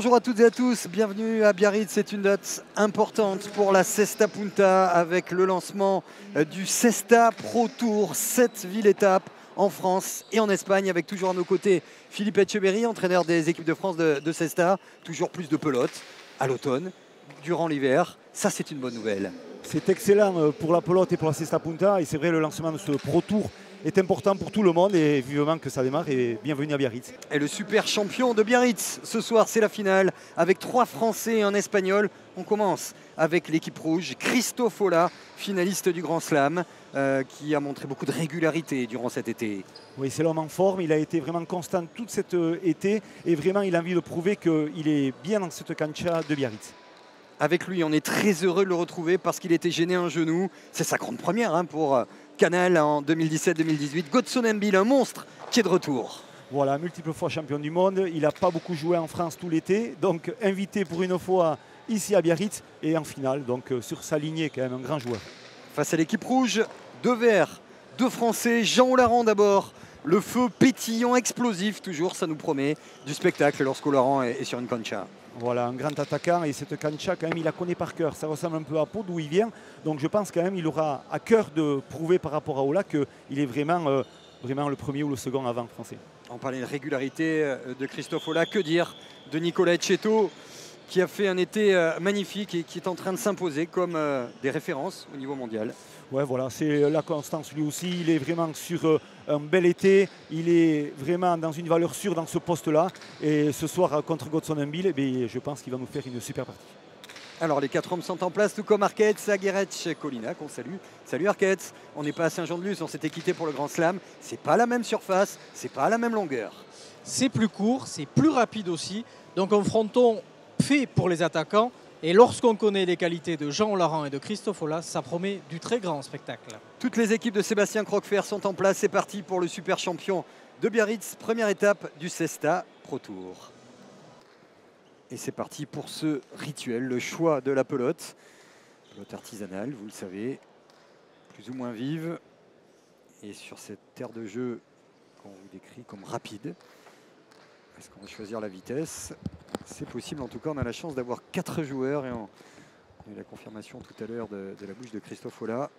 Bonjour à toutes et à tous, bienvenue à Biarritz. C'est une date importante pour la Cesta Punta avec le lancement du Cesta Pro Tour, 7 villes-étapes en France et en Espagne, avec toujours à nos côtés Philippe Etcheberry, entraîneur des équipes de France de Cesta. Toujours plus de pelotes à l'automne, durant l'hiver. Ça, c'est une bonne nouvelle. C'est excellent pour la pelote et pour la Cesta Punta. Et c'est vrai, le lancement de ce Pro Tour est important pour tout le monde et vivement que ça démarre. Et bienvenue à Biarritz. Et le super champion de Biarritz, ce soir, c'est la finale avec 3 Français et un Espagnol. On commence avec l'équipe rouge, Christophe Ola, finaliste du Grand Slam, qui a montré beaucoup de régularité durant cet été. Oui, c'est l'homme en forme. Il a été vraiment constant tout cet été. Et vraiment, il a envie de prouver qu'il est bien dans cette cancha de Biarritz. Avec lui, on est très heureux de le retrouver parce qu'il était gêné un genou. C'est sa grande première pour Canal en 2017-2018. Godson Mbil, un monstre qui est de retour. Voilà, multiple fois champion du monde. Il n'a pas beaucoup joué en France tout l'été. Donc invité pour une fois ici à Biarritz et en finale. Donc sur sa lignée, quand même un grand joueur. Face à l'équipe rouge, 2 Verts, 2 Français. Jean Olaran d'abord. Le feu pétillant, explosif, toujours, ça nous promet du spectacle lorsqu'Olaran est sur une cancha. Voilà, un grand attaquant et cette cancha, quand même, il la connaît par cœur. Ça ressemble un peu à Pau, d'où il vient. Donc je pense quand même il aura à cœur de prouver par rapport à Ola qu'il est vraiment, vraiment le premier ou le second avant français. On parlait de régularité de Christophe Ola. Que dire de Nicolas Etcheto, qui a fait un été magnifique et qui est en train de s'imposer comme des références au niveau mondial. Ouais, voilà, c'est la constance lui aussi. Il est vraiment sur un bel été. Il est vraiment dans une valeur sûre dans ce poste-là. Et ce soir, contre Godson Mbil, je pense qu'il va nous faire une super partie. Alors, les 4 hommes sont en place, tout comme Arquette, Aguerech, Colina, qu'on salue. Salut Arquette, on n'est pas à Saint-Jean-de-Luz, on s'était quitté pour le Grand Slam. C'est pas la même surface, c'est pas la même longueur. C'est plus court, c'est plus rapide aussi. Donc un fronton fait pour les attaquants. Et lorsqu'on connaît les qualités de Jean Olaran et de Christophe Ola, ça promet du très grand spectacle. Toutes les équipes de Sébastien Croquefer sont en place. C'est parti pour le super champion de Biarritz. Première étape du Cesta Pro Tour. Et c'est parti pour ce rituel, le choix de la pelote. Pelote artisanale, vous le savez, plus ou moins vive. Et sur cette terre de jeu qu'on vous décrit comme rapide, est-ce qu'on va choisir la vitesse? C'est possible, en tout cas on a la chance d'avoir 4 joueurs et on a eu la confirmation tout à l'heure de la bouche de Christophe Ola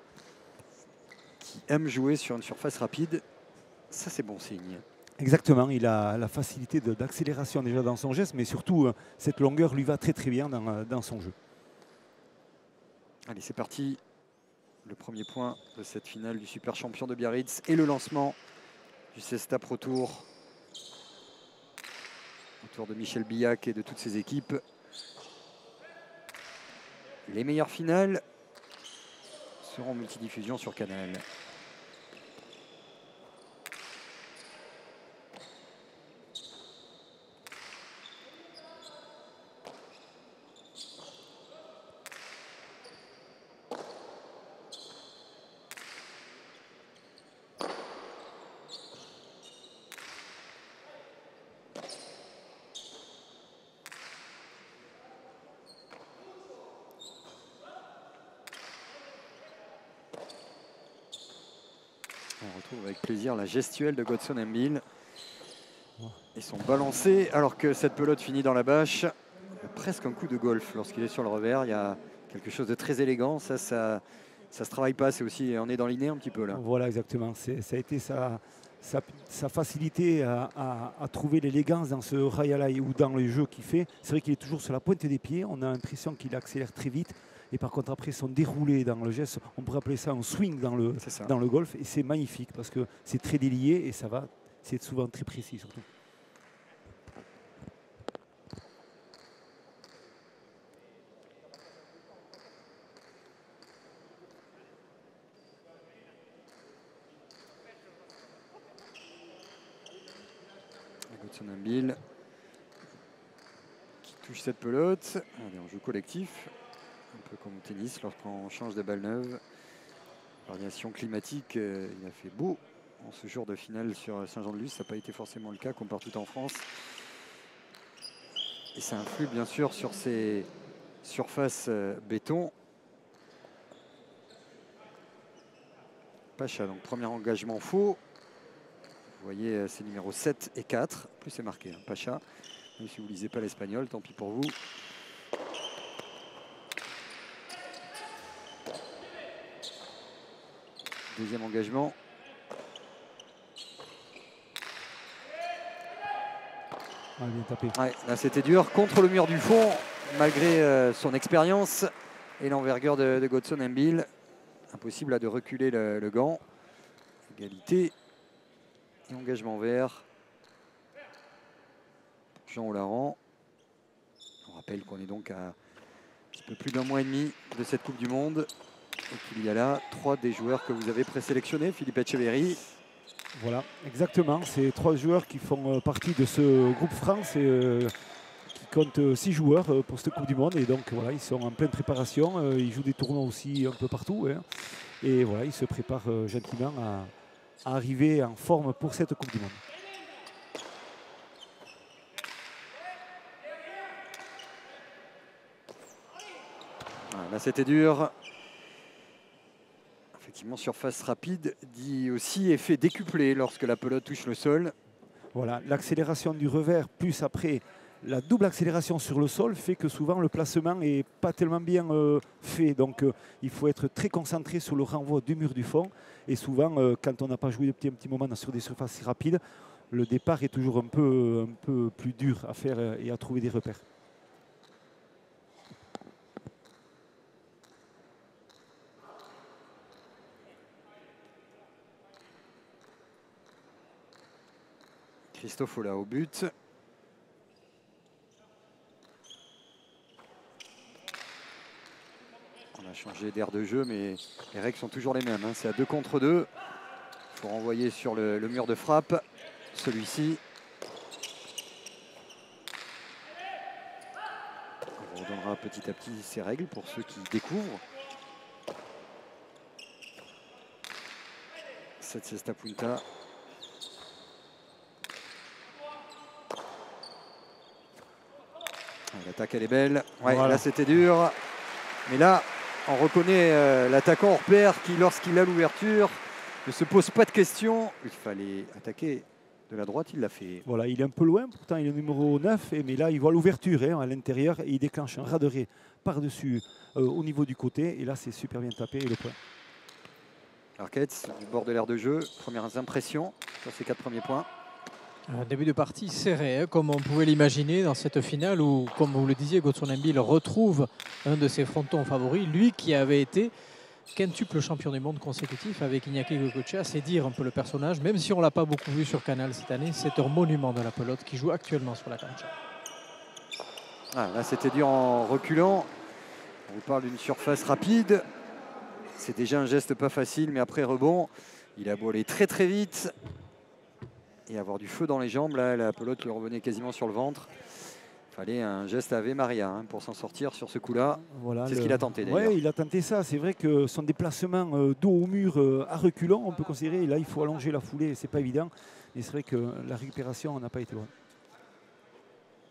qui aime jouer sur une surface rapide. Ça, c'est bon signe. Exactement, il a la facilité d'accélération déjà dans son geste, mais surtout cette longueur lui va très très bien dans son jeu. Allez, c'est parti. Le premier point de cette finale du super champion de Biarritz et le lancement du Cesta Pro Tour autour de Michel Billac et de toutes ses équipes. Les meilleures finales seront en multidiffusion sur Canal. On retrouve avec plaisir la gestuelle de Godson Mbil et son balancé alors que cette pelote finit dans la bâche. Presque un coup de golf lorsqu'il est sur le revers. Il y a quelque chose de très élégant. Ça se travaille pas. C'est aussi, on est dans l'inné un petit peu là. Voilà, exactement. Ça a été sa facilité à trouver l'élégance dans ce Rayalai ou dans le jeu qu'il fait. C'est vrai qu'il est toujours sur la pointe des pieds. On a l'impression qu'il accélère très vite. Et par contre, après son déroulé dans le geste, on pourrait appeler ça un swing dans le golf. Et c'est magnifique parce que c'est très délié et ça va. C'est souvent très précis surtout. Godson Mbil qui touche cette pelote. Allez, en jeu collectif, un peu comme au tennis lorsqu'on change de balle neuve. Variation climatique, il a fait beau en ce jour de finale sur Saint-Jean-de-Luz. Ça n'a pas été forcément le cas comme partout en France. Et ça influe bien sûr sur ces surfaces béton. Pacha, donc premier engagement faux. Vous voyez, c'est numéros 7 et 4. En plus, c'est marqué, hein, Pacha. Même si vous ne lisez pas l'espagnol, tant pis pour vous. Deuxième engagement. Ah, bien tapé. Ouais, là c'était dur contre le mur du fond, malgré son expérience et l'envergure de Godson Mbil. Impossible là, de reculer le gant. Égalité et engagement vert. Jean Olaran. On rappelle qu'on est donc à un petit peu plus d'1 mois et demi de cette Coupe du Monde. Et qu'il y a là 3 des joueurs que vous avez présélectionnés, Philippe Etcheverry. Voilà, exactement. C'est 3 joueurs qui font partie de ce groupe France et qui compte 6 joueurs pour cette Coupe du Monde. Et donc voilà, ils sont en pleine préparation. Ils jouent des tournois aussi un peu partout. Hein. Et voilà, ils se préparent gentiment à arriver en forme pour cette Coupe du Monde. Voilà, là c'était dur. Effectivement, surface rapide dit aussi effet décuplé lorsque la pelote touche le sol. Voilà, l'accélération du revers plus après la double accélération sur le sol fait que souvent le placement n'est pas tellement bien fait. Donc il faut être très concentré sur le renvoi du mur du fond. Et souvent, quand on n'a pas joué depuis un petit moment sur des surfaces rapides, le départ est toujours un peu plus dur à faire et à trouver des repères. Christophe Ola au but. On a changé d'air de jeu, mais les règles sont toujours les mêmes. Hein. C'est à 2 contre 2. Il faut renvoyer sur le mur de frappe. Celui-ci. On vous redonnera petit à petit ces règles pour ceux qui découvrent. Cette cesta punta. L'attaque elle est belle. Ouais, voilà. Là c'était dur. Mais là, on reconnaît l'attaquant hors pair qui, lorsqu'il a l'ouverture, ne se pose pas de questions. Il fallait attaquer de la droite, il l'a fait. Voilà, il est un peu loin, pourtant il est numéro 9, mais là il voit l'ouverture à l'intérieur et il déclenche un raderé par-dessus au niveau du côté. Et là c'est super bien tapé et le point. Arquette du bord de l'aire de jeu, premières impressions sur ces 4 premiers points. Un début de partie serré, comme on pouvait l'imaginer dans cette finale où, comme vous le disiez, Godson Mbil retrouve un de ses frontons favoris, lui qui avait été quintuple champion du monde consécutif avec Iñaki Goicoechea. C'est dire un peu le personnage, même si on ne l'a pas beaucoup vu sur Canal cette année, c'est un monument de la pelote qui joue actuellement sur la cancha. Ah, là c'était dur en reculant. On vous parle d'une surface rapide. C'est déjà un geste pas facile, mais après rebond, il a beau aller très très vite et avoir du feu dans les jambes. Là, la pelote lui revenait quasiment sur le ventre. Il fallait un geste Ave Maria pour s'en sortir sur ce coup-là. Voilà, c'est ce qu'il a tenté d'ailleurs. Oui, il a tenté ça. C'est vrai que son déplacement dos au mur à reculons, on peut considérer. Là, il faut allonger la foulée, c'est pas évident. Et c'est vrai que la récupération n'a pas été bonne.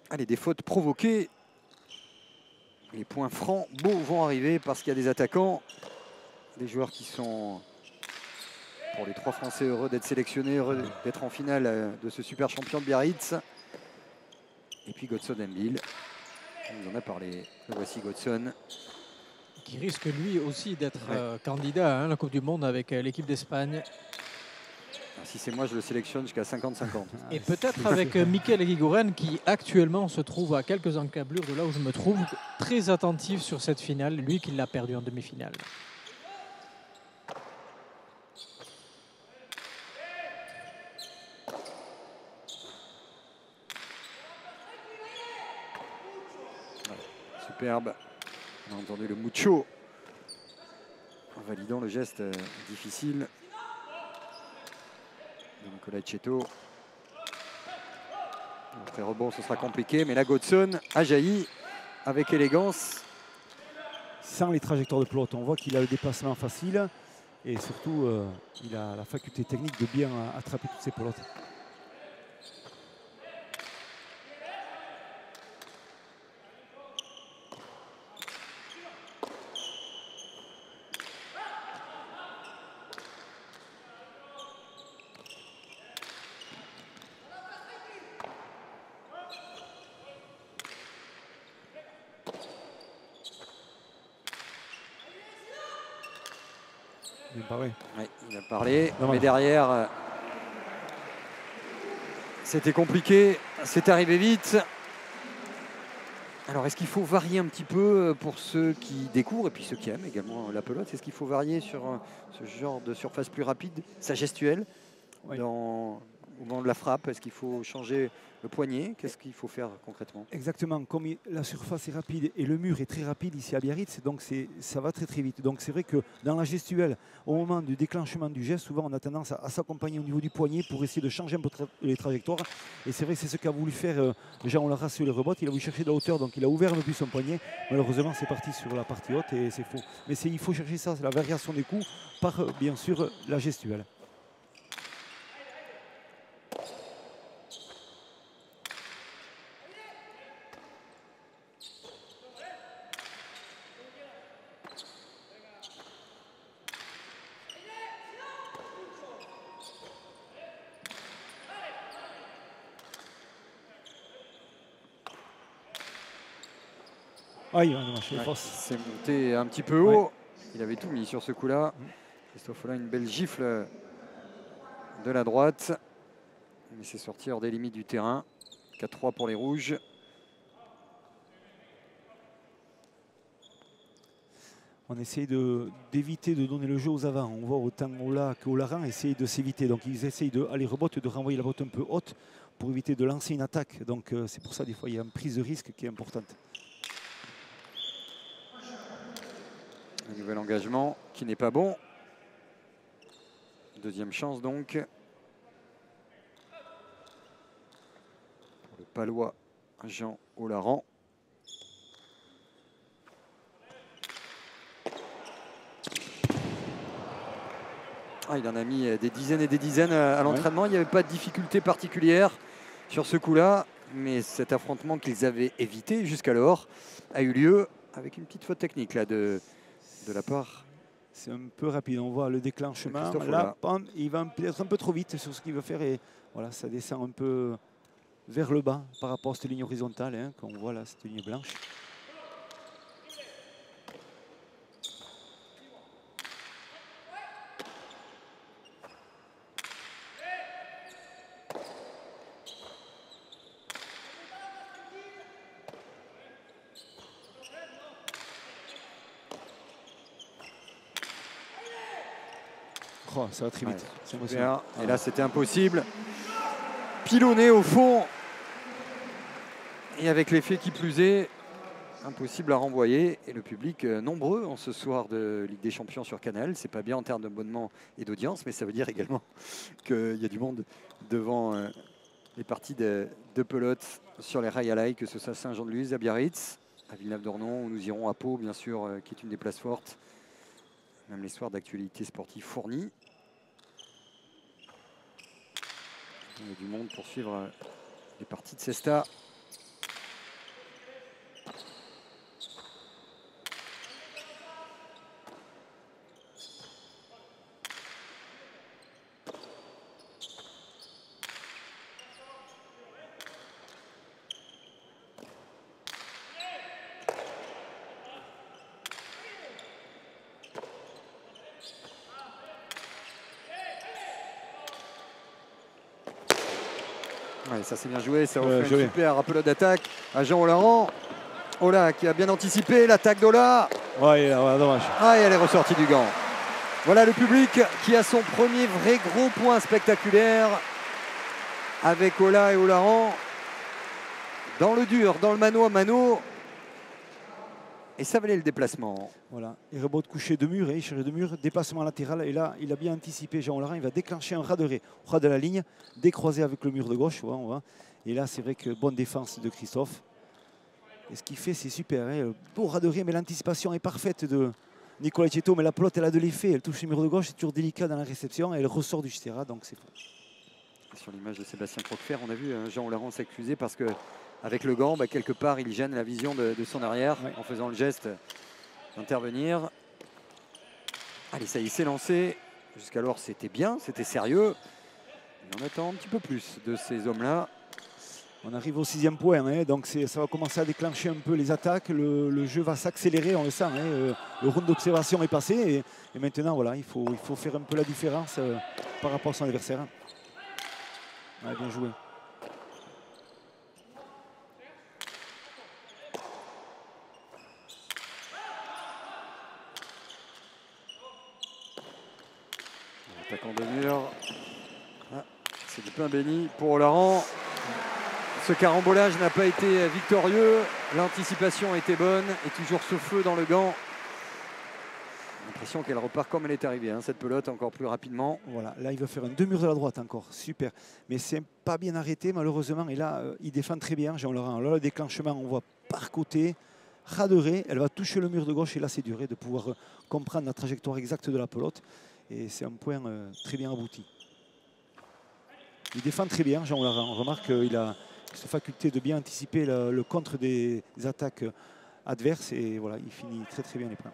Allez, des fautes provoquées. Les points francs beaux vont arriver parce qu'il y a des attaquants. Des joueurs qui sont, pour les 3 Français, heureux d'être sélectionnés, heureux d'être en finale de ce super champion de Biarritz. Et puis Godson Mbil, on en a parlé. Le voici Godson. Qui risque lui aussi d'être candidat à la Coupe du Monde avec l'équipe d'Espagne. Si c'est moi, je le sélectionne jusqu'à 50-50. Et peut-être avec Mikel Eguiguren qui actuellement se trouve à quelques encablures de là où je me trouve, très attentif sur cette finale, lui qui l'a perdu en demi-finale. Superbe. On a entendu le mucho en validant le geste difficile de Nicolas Etcheto. Après rebond, ce sera compliqué, mais là Godson a jailli avec élégance. Sans les trajectoires de pelote, on voit qu'il a le déplacement facile et surtout il a la faculté technique de bien attraper toutes ses pelotes. Bien parlé. Ouais, il a parlé, Dommage. mais derrière, c'était compliqué, c'est arrivé vite. Alors, est-ce qu'il faut varier un petit peu pour ceux qui découvrent et puis ceux qui aiment également la pelote? Est-ce qu'il faut varier sur ce genre de surface plus rapide, sa gestuelle Oui. au moment de la frappe? Est-ce qu'il faut changer le poignet? Qu'est-ce qu'il faut faire concrètement? Exactement, comme la surface est rapide et le mur est très rapide ici à Biarritz, donc ça va très très vite. Donc c'est vrai que dans la gestuelle, au moment du déclenchement du geste, souvent on a tendance à s'accompagner au niveau du poignet pour essayer de changer un peu les trajectoires. Et c'est vrai que c'est ce qu'a voulu faire Jean Olara sur les rebottes. Il a voulu chercher de la hauteur, donc il a ouvert un peu plus son poignet. Malheureusement, c'est parti sur la partie haute et c'est faux. Mais il faut chercher ça, c'est la variation des coups par bien sûr la gestuelle. Aïe, dommage, Ouais, c'est monté un petit peu haut. Ouais. Il avait tout mis sur ce coup-là. Christophe Ola, une belle gifle de la droite. Mais c'est sorti hors des limites du terrain. 4-3 pour les rouges. On essaye d'éviter de donner le jeu aux avants. On voit autant Ola qu'Olaran essayent de s'éviter. Donc ils essayent d'aller rebote, de renvoyer la botte un peu haute pour éviter de lancer une attaque. Donc c'est pour ça des fois il y a une prise de risque qui est importante. Un nouvel engagement qui n'est pas bon. Deuxième chance donc. Pour le Palois Jean Olaran. Ah, il en a mis des dizaines et des dizaines à l'entraînement. Il n'y avait pas de difficulté particulière sur ce coup-là. Mais cet affrontement qu'ils avaient évité jusqu'alors a eu lieu avec une petite faute technique là, de la part. C'est un peu rapide. On voit le déclenchement. Là, il va peut-être un peu trop vite sur ce qu'il veut faire. Et voilà, ça descend un peu vers le bas par rapport à cette ligne horizontale hein, qu'on voit là, cette ligne blanche. Oh, ça va très vite. Ouais, et là, c'était impossible. Pilonné au fond. Et avec l'effet qui plus est, impossible à renvoyer. Et le public nombreux en ce soir de Ligue des Champions sur Canal. C'est pas bien en termes d'abonnement et d'audience, mais ça veut dire également qu'il y a du monde devant les parties de pelote sur les rails à l'ail, que ce soit Saint-Jean-de-Luz, à Biarritz, à Villeneuve-d'Ornon, où nous irons à Pau, bien sûr, qui est une des places fortes. Même les soirs d'actualité sportive fournis. Il y a du monde pour suivre les parties de Cesta. Ouais, ça c'est bien joué, ça offre une super rappel d'attaque à Jean Olaran. Ola qui a bien anticipé l'attaque d'Ola. Ouais, dommage. Ah, et elle est ressortie du gant. Voilà le public qui a son premier vrai gros point spectaculaire avec Ola et Olaran dans le dur, dans le mano à mano. Et ça valait le déplacement. Voilà, et rebote couché de mur, il cherche de mur, déplacement latéral. Et là, il a bien anticipé Jean Olaran, il va déclencher un ras de raie au ras de la ligne, décroisé avec le mur de gauche. On voit. Et là, c'est vrai que bonne défense de Christophe. Et ce qu'il fait, c'est super. Hein. Beau ras de raie, mais l'anticipation est parfaite de Nicolas Tieto. Mais la pelote, elle a de l'effet. Elle touche le mur de gauche, c'est toujours délicat dans la réception. Et elle ressort du Stera, donc c'est faux. Sur l'image de Sébastien Croquefer, on a vu Jean Olaran s'excuser parce que avec le gant, quelque part, il gêne la vision de son arrière en faisant le geste d'intervenir. Allez, ça y est, c'est lancé. Jusqu'alors, c'était bien, c'était sérieux. Mais on attend un petit peu plus de ces hommes-là. On arrive au 6e point, hein, donc ça va commencer à déclencher un peu les attaques. Le jeu va s'accélérer, on le sent. Hein, le round d'observation est passé et maintenant, voilà, il faut faire un peu la différence par rapport à son adversaire. Ouais, bien joué. Attaquant de mur. Ah, c'est du pain béni pour Olaran. Ce carambolage n'a pas été victorieux. L'anticipation était bonne et toujours ce feu dans le gant. L'impression qu'elle repart comme elle est arrivée, hein, cette pelote, encore plus rapidement. Voilà, là il va faire un 2 murs de la droite encore, super. Mais c'est pas bien arrêté malheureusement. Et là, il défend très bien, Jean-Laurent. Là, le déclenchement, on voit par côté, raderé. Elle va toucher le mur de gauche et là c'est dur de pouvoir comprendre la trajectoire exacte de la pelote. Et c'est un point très bien abouti. Il défend très bien, Jean-Laurent. On remarque qu'il a cette faculté de bien anticiper le contre des attaques adverses. Et voilà, il finit très bien les points.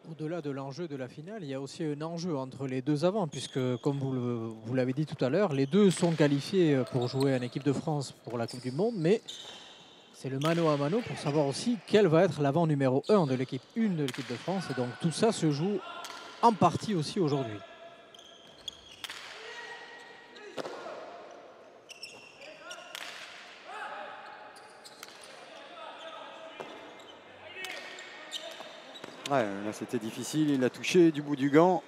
Au-delà de l'enjeu de la finale, il y a aussi un enjeu entre les deux avants, puisque, comme vous l'avez dit tout à l'heure, les deux sont qualifiés pour jouer en équipe de France pour la Coupe du Monde, mais c'est le mano à mano pour savoir aussi quel va être l'avant numéro 1 de l'équipe 1 de l'équipe de France. Et donc tout ça se joue en partie aussi aujourd'hui. Ouais, là c'était difficile, il l'a touché du bout du gant.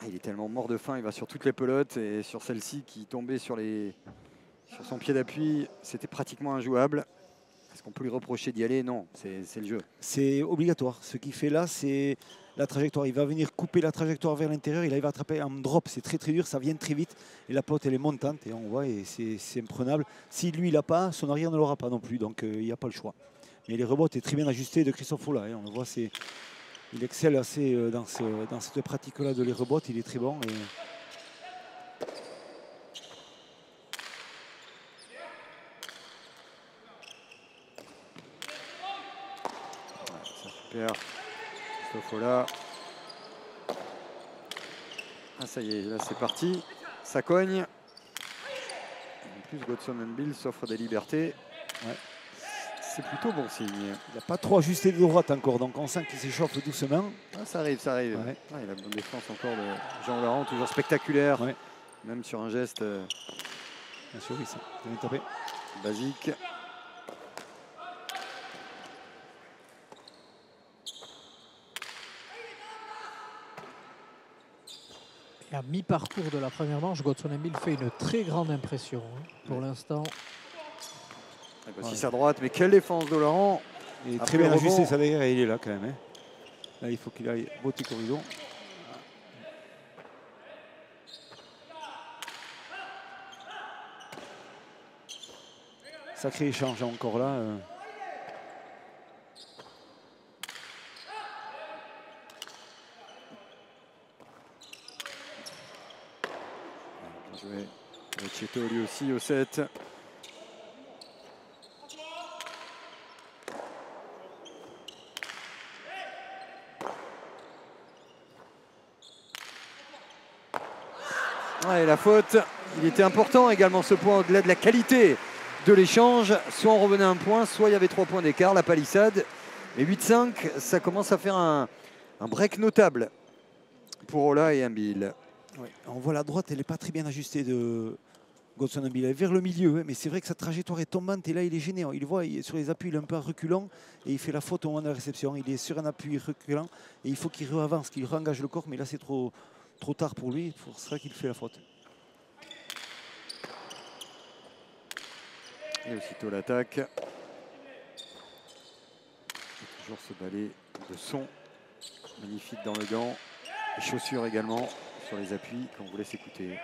Il est tellement mort de faim, il va sur toutes les pelotes et sur celle-ci qui tombait sur son pied d'appui, c'était pratiquement injouable. Est-ce qu'on peut lui reprocher d'y aller? Non, c'est le jeu. C'est obligatoire. Ce qu'il fait là, c'est la trajectoire. Il va venir couper la trajectoire vers l'intérieur. Il va attraper un drop. C'est très dur, ça vient très vite. Et la pelote, elle est montante et on voit, et c'est imprenable. Si lui, il n'a pas, son arrière ne l'aura pas non plus. Donc il n'y a pas le choix. Mais les rebots étaient très bien ajustés de Christophe Ola. On le voit, il excelle assez dans cette pratique-là de les rebots. Il est très bon. Super. Christophe Ola. Ah, ça y est, là c'est parti. Ça cogne. En plus, Godson Bill s'offre des libertés. Ouais. C'est plutôt bon signe. Il n'a pas trop ajusté de droite encore, donc on sent qu'il s'échauffe doucement. Ah, ça arrive, ça arrive. Ouais. Ah, il a une bonne défense encore de Jean-Laurent, toujours spectaculaire. Ouais. Même sur un geste Bien sûr, oui, ça vient taper. Basique. Et à mi-parcours de la première manche, Godson Bill fait une très grande impression. Pour l'instant. Voici sa droite, mais quelle défense de Laurent. Il est très bien ajusté, ça derrière, il est là quand même. Hein. Là, il faut qu'il aille botter corridor. Sacré échange encore là. Bien joué. Recetto lui aussi au 7. Ouais, la faute, il était important également ce point au-delà de la qualité de l'échange. Soit on revenait à un point, soit il y avait 3 points d'écart, la palissade. Et 8-5, ça commence à faire un break notable pour Ola et Ambil. Ouais, on voit la droite, elle n'est pas très bien ajustée de Godson Ambil. Elle est vers le milieu, hein, mais c'est vrai que sa trajectoire est tombante et là il est gêné. Il voit sur les appuis, il est un peu reculant et il fait la faute au moment de la réception. Il est sur un appui reculant et il faut qu'il avance, qu'il réengage le corps, mais là c'est trop tard pour lui, c'est pour ça qu'il fait la faute. Et aussitôt l'attaque. Toujours ce balai de son magnifique dans le gant. Les chaussures également sur les appuis qu'on vous laisse écouter.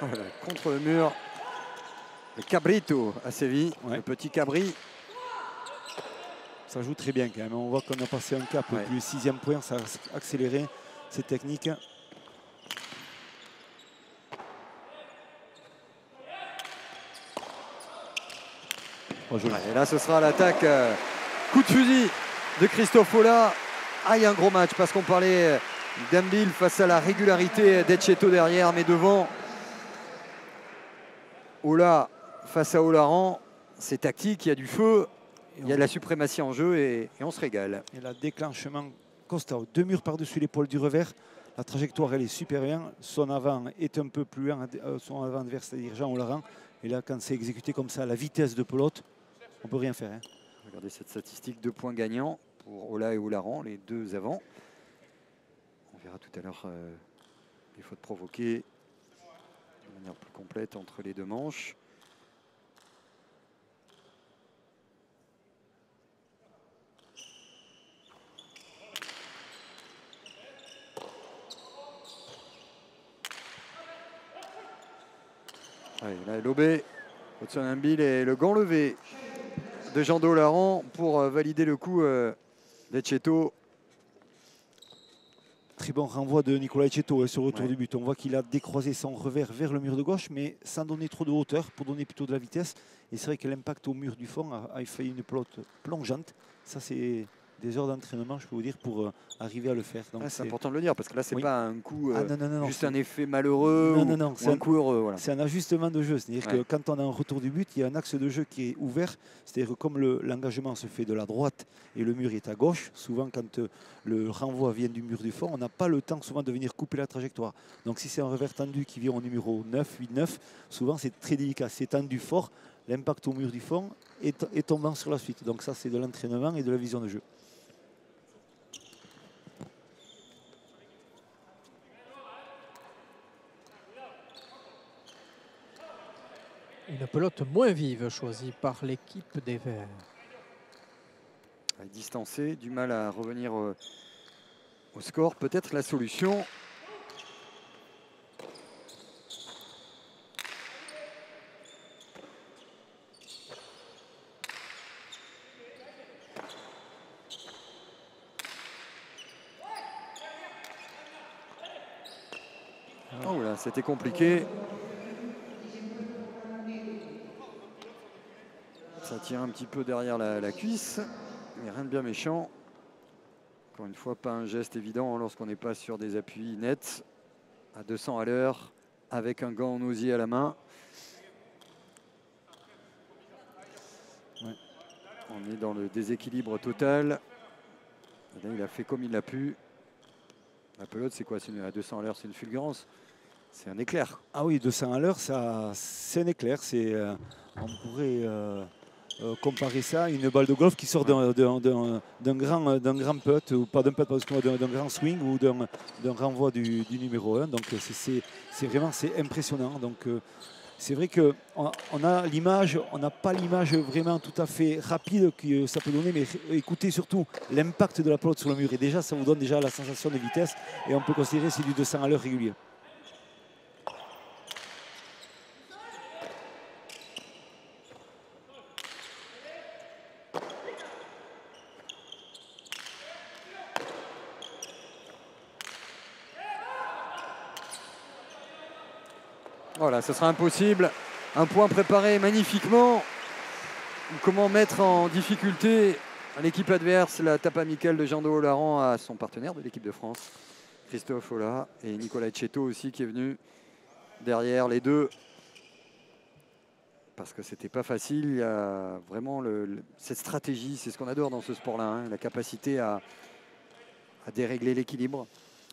Voilà, contre le mur, le Cabrito à Séville, ouais. Le petit Cabri. Ça joue très bien quand même. On voit qu'on a passé un cap depuis le 6e point, ça a accéléré cette technique. Oh, joli. Et là, ce sera l'attaque coup de fusil de Christophe Ola. Ah, il y a un gros match parce qu'on parlait d'Ambil face à la régularité d'Etcheto derrière, mais devant Ola face à Olaran, c'est tactique, il y a du feu, il y a de la suprématie en jeu et on se régale. Et là, déclenchement constant. 2 murs par-dessus l'épaule du revers. La trajectoire, elle est super bien. Son avant est un peu plus lent, son avant adverse, c'est-à-dire Jean Olaran. Et là, quand c'est exécuté comme ça, la vitesse de pelote, on ne peut rien faire. Hein. Regardez cette statistique, 2 points gagnants pour Ola et Olaran, les deux avant. On verra tout à l'heure les fautes provoquées de manière plus complète entre les deux manches. Allez, là, Lobé, Hudson Ambil et le gant levé de Jean Olaran pour valider le coup d'Etcheto. Très bon renvoi de Nicolas Etcheto sur le retour Ouais. du but. On voit qu'il a décroisé son revers vers le mur de gauche, mais sans donner trop de hauteur, pour donner plutôt de la vitesse. Et c'est vrai que l'impact au mur du fond a fait une pelote plongeante. Ça, c'est des heures d'entraînement, je peux vous dire, pour arriver à le faire. Donc, C'est important de le dire parce que là, c'est Oui. pas un coup, non, juste un effet malheureux Non, ou un coup heureux. Voilà. c'est un ajustement de jeu. C'est-à-dire Ouais. que quand on a un retour du but, il y a un axe de jeu qui est ouvert. C'est-à-dire que comme l'engagement se fait de la droite et le mur est à gauche, souvent quand le renvoi vient du mur du fond, on n'a pas le temps souvent de venir couper la trajectoire. Donc si c'est un revers tendu qui vient au numéro 9, 8, 9, souvent c'est très délicat. C'est tendu fort, l'impact au mur du fond est tombant sur la suite. Donc ça, c'est de l'entraînement et de la vision de jeu. Une pelote moins vive choisie par l'équipe des Verts. Distancé, du mal à revenir au score. Peut-être la solution. Oh là, c'était compliqué. Ça tire un petit peu derrière la cuisse, mais rien de bien méchant. Encore une fois, pas un geste évident lorsqu'on n'est pas sur des appuis nets à 200 à l'heure avec un gant en osier à la main. Ouais. On est dans le déséquilibre total. Et là, il a fait comme il l'a pu. La pelote, c'est quoi? À 200 à l'heure, c'est une fulgurance. C'est un éclair. Ah oui, 200 à l'heure, c'est un éclair. On pourrait comparer ça à une balle de golf qui sort d'un grand putt, ou pas d'un putt, d'un grand swing ou d'un renvoi du numéro 1. Donc c'est impressionnant. Donc c'est vrai qu'on a l'image, on n'a pas l'image vraiment tout à fait rapide que ça peut donner, mais écoutez surtout l'impact de la pelote sur le mur. Et déjà, ça vous donne déjà la sensation de vitesse et on peut considérer que c'est du 200 à l'heure régulier. Voilà, ce sera impossible. Un point préparé magnifiquement. Comment mettre en difficulté l'équipe adverse? La tape amicale de Jean Olaran à son partenaire de l'équipe de France, Christophe Ola, et Nicolas Etcheto aussi qui est venu derrière les deux. Parce que c'était pas facile. Il y a vraiment cette stratégie, c'est ce qu'on adore dans ce sport-là, hein, la capacité à dérégler l'équilibre.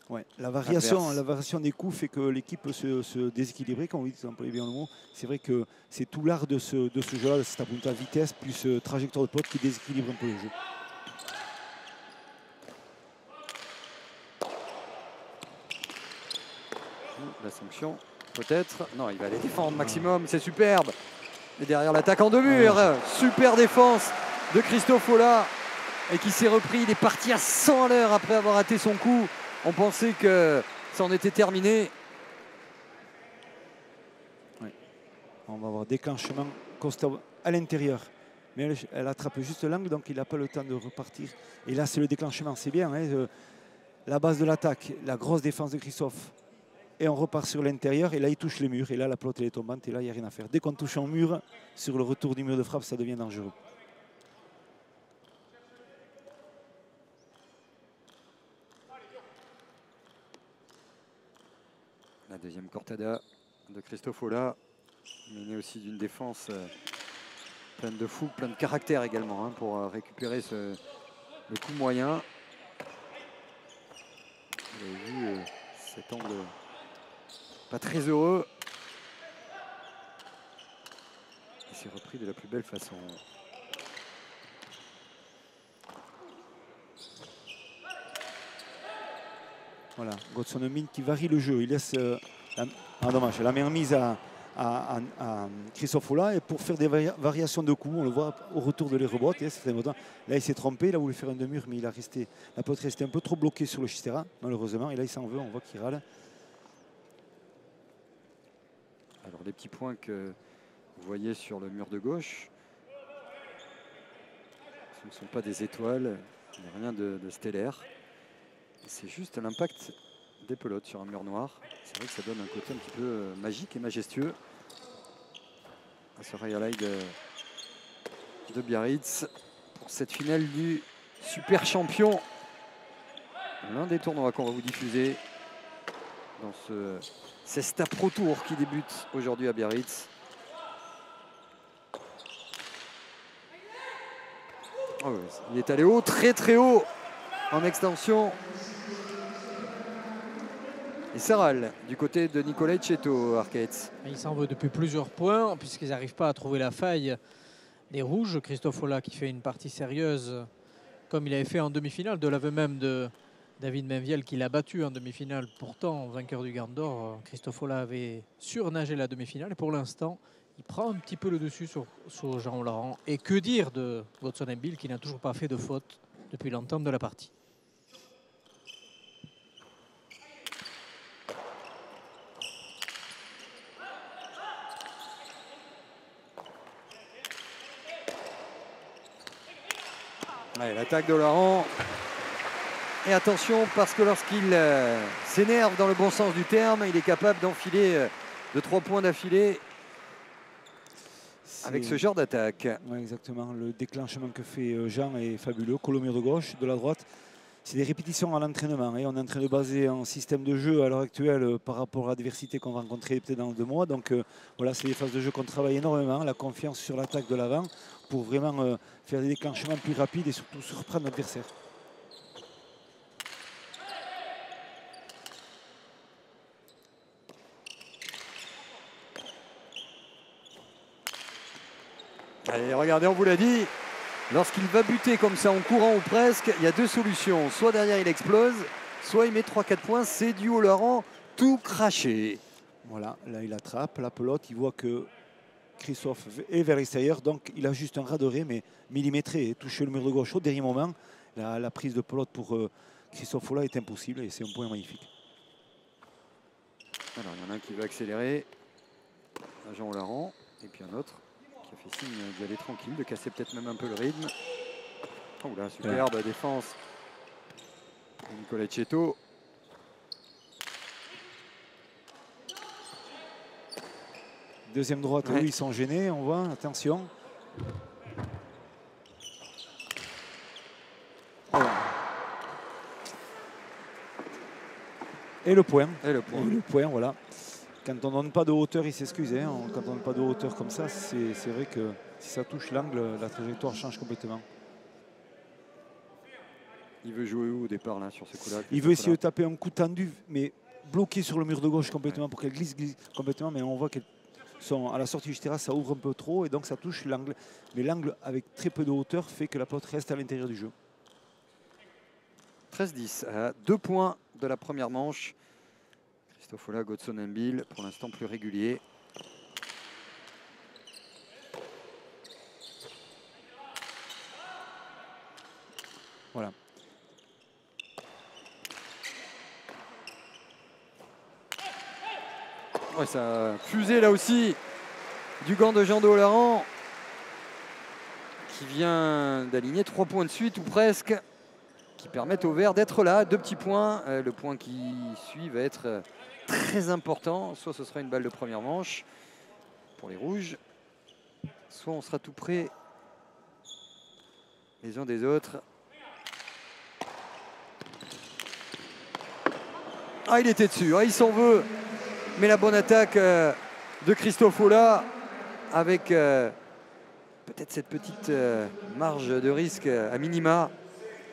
Ouais, la variation des coups fait que l'équipe peut se déséquilibrer, comme vous dites, vous employez bien le mot. C'est vrai que c'est tout l'art de ce jeu-là, c'est à vitesse plus trajectoire de pelote qui déséquilibre un peu le jeu. La sanction, peut-être. Non, il va les défendre maximum, c'est superbe. Et derrière l'attaque en deux murs, super défense de Christophe Ola. Et qui s'est repris, il est parti à 100 à l'heure après avoir raté son coup. On pensait que ça en était terminé. Ouais. On va avoir déclenchement constant à l'intérieur. Mais elle attrape juste l'angle, donc il n'a pas le temps de repartir. Et là, c'est le déclenchement, c'est bien. Hein, la base de l'attaque, la grosse défense de Christophe. et on repart sur l'intérieur et là il touche le mur et là la pelote elle est tombante et là il n'y a rien à faire. Dès qu'on touche un mur, sur le retour du mur de frappe, ça devient dangereux. La deuxième cortada de Christophe Ola, menée aussi d'une défense pleine de fougue, plein de caractère également hein, pour récupérer le coup moyen. Vous avez vu cet angle pas très heureux. Il s'est repris de la plus belle façon. Voilà, Godson Mine qui varie le jeu. Il laisse dommage, la main mise à Christophe Ola et pour faire des variations de coups, on le voit au retour de les rebotes. Là, il s'est trompé, il a voulu faire un demi-mur, mais la pelote restait un peu trop bloquée sur le Schistera, malheureusement. Et là, il s'en veut, on voit qu'il râle. Alors, les petits points que vous voyez sur le mur de gauche, ce ne sont pas des étoiles, il n'y a rien de stellaire. C'est juste l'impact des pelotes sur un mur noir. C'est vrai que ça donne un côté un petit peu magique et majestueux à ce Royal Eye de Biarritz pour cette finale du Super Champion. L'un des tournois qu'on va vous diffuser dans ce Cesta Pro Tour qui débute aujourd'hui à Biarritz. Oh, il est allé haut, très très haut en extension. Et Serral du côté de Nicolas Chetto, Arquette. Il s'en veut depuis plusieurs points puisqu'ils n'arrivent pas à trouver la faille des rouges. Christophe Ola qui fait une partie sérieuse comme il avait fait en demi-finale, de l'aveu même de David Mainviel qui l'a battu en demi-finale. Pourtant, vainqueur du Gant d'Or, Christophe Ola avait surnagé la demi-finale et pour l'instant, il prend un petit peu le dessus sur Jean Laurent. Et que dire de Godson Mbill qui n'a toujours pas fait de faute depuis l'entame de la partie. Ouais, l'attaque de Laurent. Et attention parce que lorsqu'il s'énerve dans le bon sens du terme, il est capable d'enfiler de 3 points d'affilée avec ce genre d'attaque. Ouais, exactement. Le déclenchement que fait Jean est fabuleux. Colle au mur de gauche, de la droite. C'est des répétitions à l'entraînement. On est en train de baser un système de jeu à l'heure actuelle par rapport à l'adversité qu'on va rencontrer peut-être dans 2 mois. Donc voilà, c'est des phases de jeu qu'on travaille énormément. La confiance sur l'attaque de l'avant pour vraiment faire des déclenchements plus rapides et surtout surprendre l'adversaire. Allez, regardez, on vous l'a dit, lorsqu'il va buter comme ça en courant ou presque, il y a 2 solutions. Soit derrière il explose, soit il met 3-4 points. C'est du haut Laurent, tout craché. Voilà, là il attrape la pelote, il voit que Christophe est vers l'extérieur, donc il a juste un radeuré, mais millimétré, toucher le mur de gauche au dernier moment. La prise de pelote pour Christophe Ola est impossible et c'est un point magnifique. Alors il y en a un qui va accélérer, Jean Laurent, et puis un autre qui a fait signe d'y aller tranquille, de casser peut-être même un peu le rythme. Oh là, superbe défense de Nicolas Chetto. Deuxième droite, oui, ils sont gênés, on voit, attention. Et le point. Et le point. Et le point, voilà. Quand on ne donne pas de hauteur, il s'excuse. Hein. Quand on ne donne pas de hauteur comme ça, c'est vrai que si ça touche l'angle, la trajectoire change complètement. Il veut jouer où au départ là sur ce coup-là? Il veut essayer de taper un coup tendu, mais bloqué sur le mur de gauche complètement pour qu'elle glisse complètement. Mais on voit qu'elle à la sortie du terrain, ça ouvre un peu trop et donc ça touche l'angle. Mais l'angle avec très peu de hauteur fait que la pelote reste à l'intérieur du jeu. 13-10 à 2 points de la première manche. Christophe Ola, Godson Mbill, pour l'instant plus régulier. Voilà. Ouais, ça a fusé là aussi du gant de Jean de Olaran qui vient d'aligner 3 points de suite ou presque. qui permettent au vert d'être là. 2 petits points. Le point qui suit va être très important. Soit ce sera une balle de première manche pour les rouges, soit on sera tout près les uns des autres. Ah, il était dessus, il s'en veut. Mais la bonne attaque de Christophe Olah avec peut-être cette petite marge de risque à minima.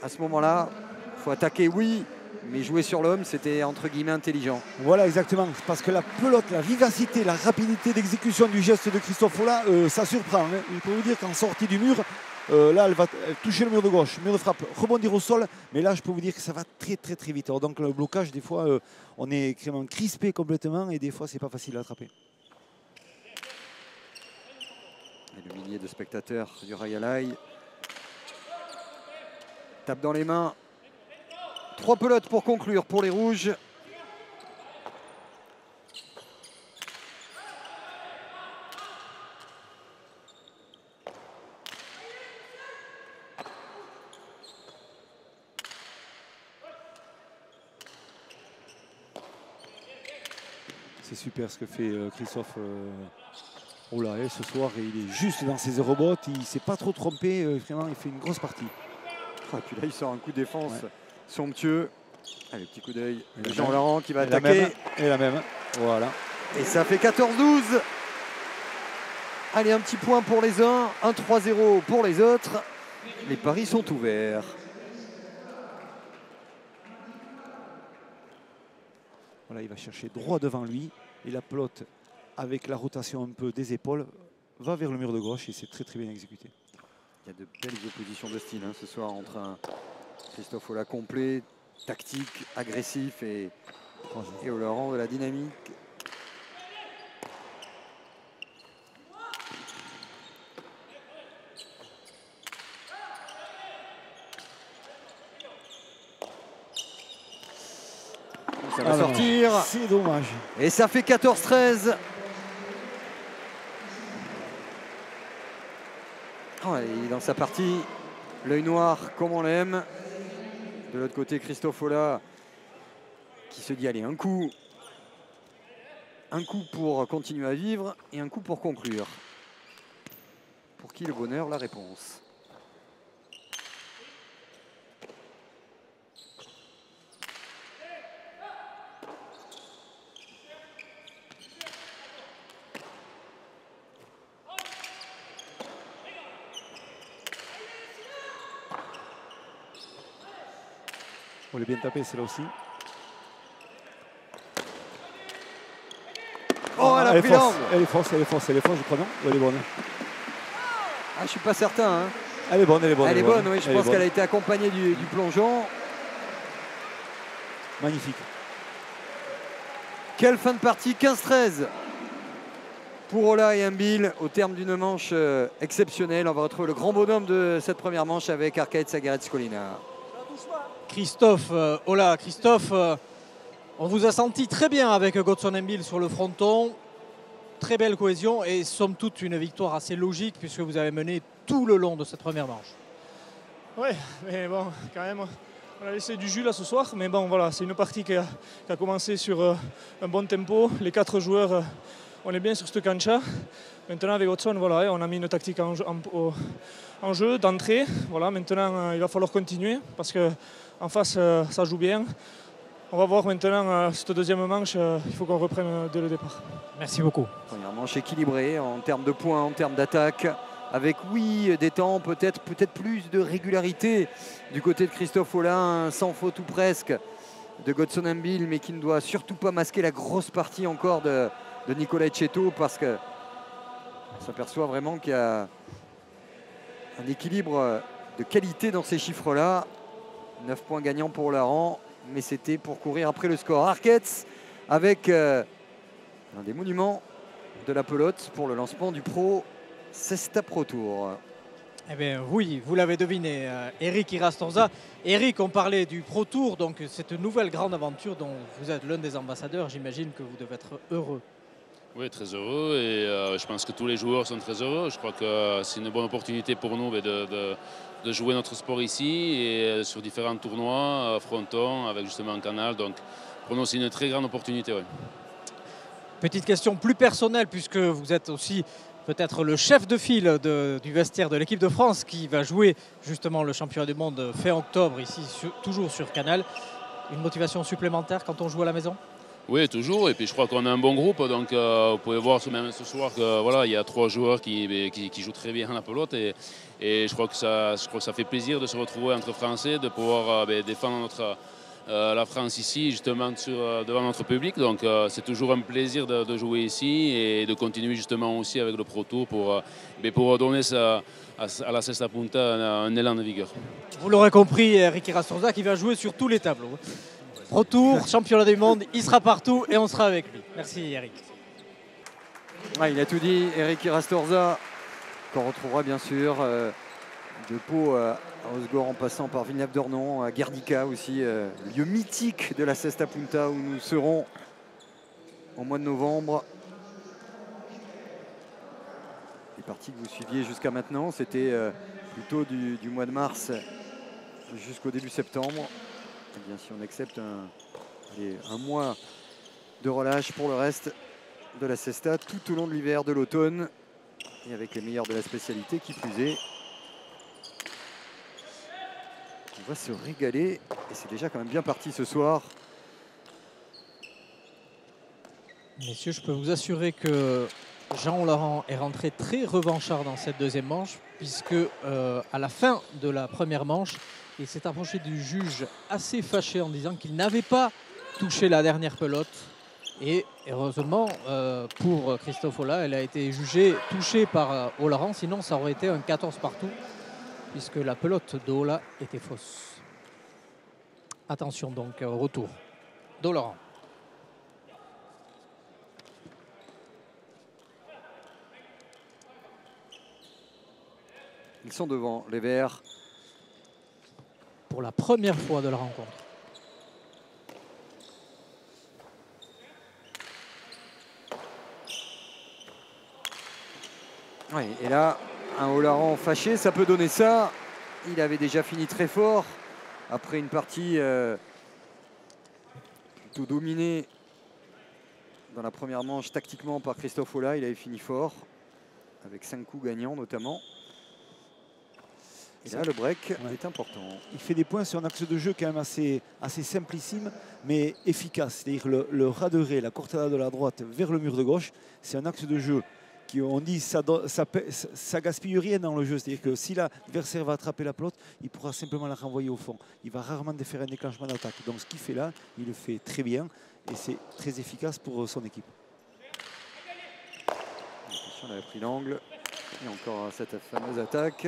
À ce moment-là, il faut attaquer, oui, mais jouer sur l'homme, c'était entre guillemets intelligent. Voilà, exactement. Parce que la pelote, la vivacité, la rapidité d'exécution du geste de Christophe Olah, ça surprend. Hein. Il peut vous dire qu'en sortie du mur, là, elle va toucher le mur de gauche, mur de frappe, rebondir au sol. Mais là, je peux vous dire que ça va très, très, très vite. Alors, donc, le blocage, des fois, on est vraiment crispé complètement et des fois, c'est pas facile à attraper. Et le millier de spectateurs du Rayalaï tape dans les mains. 3 pelotes pour conclure pour les rouges. C'est super ce que fait Christophe Olah ce soir. Et il est juste dans ses rebots. Il ne s'est pas trop trompé. Vraiment, il fait une grosse partie. Et puis là, il sort un coup de défense somptueux. Allez, petit coup d'œil. Et Jean-Laurent qui va attaquer. Et la même. Voilà. Et ça fait 14-12. Allez, un petit point pour les uns, un 3-0 pour les autres. Les paris sont ouverts. Voilà, il va chercher droit devant lui. Et la pelote, avec la rotation un peu des épaules, va vers le mur de gauche et c'est très très bien exécuté. Il y a de belles oppositions de style ce soir entre un Christophe Olah complet, tactique, agressif et Laurent de la dynamique. Ça va sortir. C'est dommage. Et ça fait 14-13. Il est dans sa partie. L'œil noir comme on l'aime. De l'autre côté, Christophe Olah qui se dit allez, un coup pour continuer à vivre et un coup pour conclure. Pour qui le bonheur? La réponse. On l'a bien tapé, c'est là aussi. Oh, elle a pris l'angle. Elle est forte, je crois, non? Elle est bonne. Ah, je suis pas certain. Hein. Elle est bonne, Oui, je pense qu'elle a été accompagnée du plongeon. Magnifique. Quelle fin de partie, 15-13 pour Olah et Imbil au terme d'une manche exceptionnelle. On va retrouver le grand bonhomme de cette première manche avec Arcaïd Sagaret-Skolina. Christophe Olah, Christophe, on vous a senti très bien avec Godson Imbil sur le fronton. Très belle cohésion et somme toute une victoire assez logique puisque vous avez mené tout le long de cette première manche. Oui, mais bon, quand même, on a laissé du jus là ce soir. Mais bon, voilà, c'est une partie qui a commencé sur un bon tempo. Les 4 joueurs, on est bien sur cette cancha. Maintenant, avec Godson, voilà, on a mis une tactique en jeu d'entrée. Voilà, maintenant, il va falloir continuer parce qu'en face, ça joue bien. On va voir maintenant cette deuxième manche, il faut qu'on reprenne dès le départ. Merci beaucoup. Première manche équilibrée en termes de points, en termes d'attaque, avec oui des temps, peut-être plus de régularité du côté de Christophe Olah, sans faute ou presque de Godson Imbil, mais qui ne doit surtout pas masquer la grosse partie encore de Nicolas Etcheto parce que on s'aperçoit vraiment qu'il y a un équilibre de qualité dans ces chiffres-là. 9 points gagnants pour Laurent, mais c'était pour courir après le score. Arquette avec un des monuments de la pelote pour le lancement du Pro Cesta Pro Tour. Eh bien oui, vous l'avez deviné, Eric Irastorza. Eric, on parlait du Pro Tour, donc cette nouvelle grande aventure dont vous êtes l'un des ambassadeurs, j'imagine que vous devez être heureux. Oui, très heureux et je pense que tous les joueurs sont très heureux. Je crois que c'est une bonne opportunité pour nous de jouer notre sport ici et sur différents tournois frontons avec justement Canal. Donc pour nous, c'est une très grande opportunité. Ouais. Petite question plus personnelle, puisque vous êtes aussi peut-être le chef de file du vestiaire de l'équipe de France qui va jouer justement le championnat du monde fin octobre ici, toujours sur Canal. Une motivation supplémentaire quand on joue à la maison? Oui, toujours. Et puis je crois qu'on a un bon groupe. Donc vous pouvez voir même ce soir que voilà, il y a 3 joueurs qui jouent très bien à la pelote. Et je crois que ça fait plaisir de se retrouver entre Français, de pouvoir défendre la France ici, justement devant notre public. Donc c'est toujours un plaisir de jouer ici et de continuer justement aussi avec le Pro Tour pour donner à la Cesta Punta un élan de vigueur. Vous l'aurez compris, Eric Rastorza qui va jouer sur tous les tableaux. Pro Tour, championnat du monde, il sera partout et on sera avec lui. Merci Eric. Ah, il a tout dit, Eric Rastorza, qu'on retrouvera bien sûr de Pau à Osgore en passant par Villeneuve-d'Ornon, à Guernica aussi, lieu mythique de la Cesta Punta où nous serons au mois de novembre. Les parties que vous suiviez jusqu'à maintenant, c'était plutôt du mois de mars jusqu'au début septembre. Eh bien, si on accepte un mois de relâche pour le reste de la Cesta tout au long de l'hiver, de l'automne et avec les meilleurs de la spécialité qui plus est. On va se régaler et c'est déjà quand même bien parti ce soir. Messieurs, je peux vous assurer que Jean Laurent est rentré très revanchard dans cette deuxième manche puisque à la fin de la première manche, il s'est approché du juge assez fâché en disant qu'il n'avait pas touché la dernière pelote. Et heureusement pour Christophe Ola, elle a été jugée touchée par Olaran, sinon ça aurait été un 14 partout puisque la pelote d'Ola était fausse. Attention donc, retour d'Olaran. Ils sont devant les Verts. Pour la première fois de la rencontre. Oui, et là, un Olaran fâché, ça peut donner ça. Il avait déjà fini très fort après une partie plutôt dominée dans la première manche tactiquement par Christophe Ola. Il avait fini fort avec 5 coups gagnants notamment. Et là, le break est important. Il fait des points sur un axe de jeu quand même assez simplissime, mais efficace. C'est-à-dire le ras de raie, la cortada de la droite vers le mur de gauche, c'est un axe de jeu qui, on dit, ça gaspille rien dans le jeu. C'est-à-dire que si l'adversaire va attraper la pelote, il pourra simplement la renvoyer au fond. Il va rarement faire un déclenchement d'attaque. Donc ce qu'il fait là, il le fait très bien et c'est très efficace pour son équipe. Attention, on avait pris l'angle. Et encore cette fameuse attaque.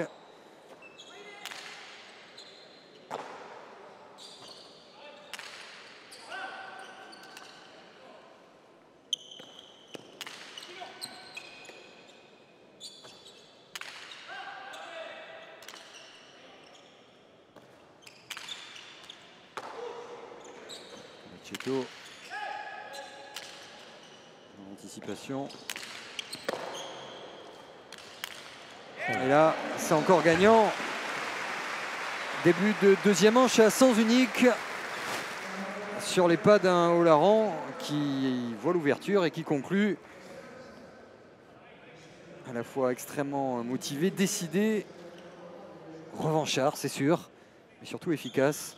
Cheto en anticipation. Et là, c'est encore gagnant. Début de deuxième manche à sens unique sur les pas d'un Olaran qui voit l'ouverture et qui conclut. À la fois extrêmement motivé, décidé, revanchard, c'est sûr, mais surtout efficace.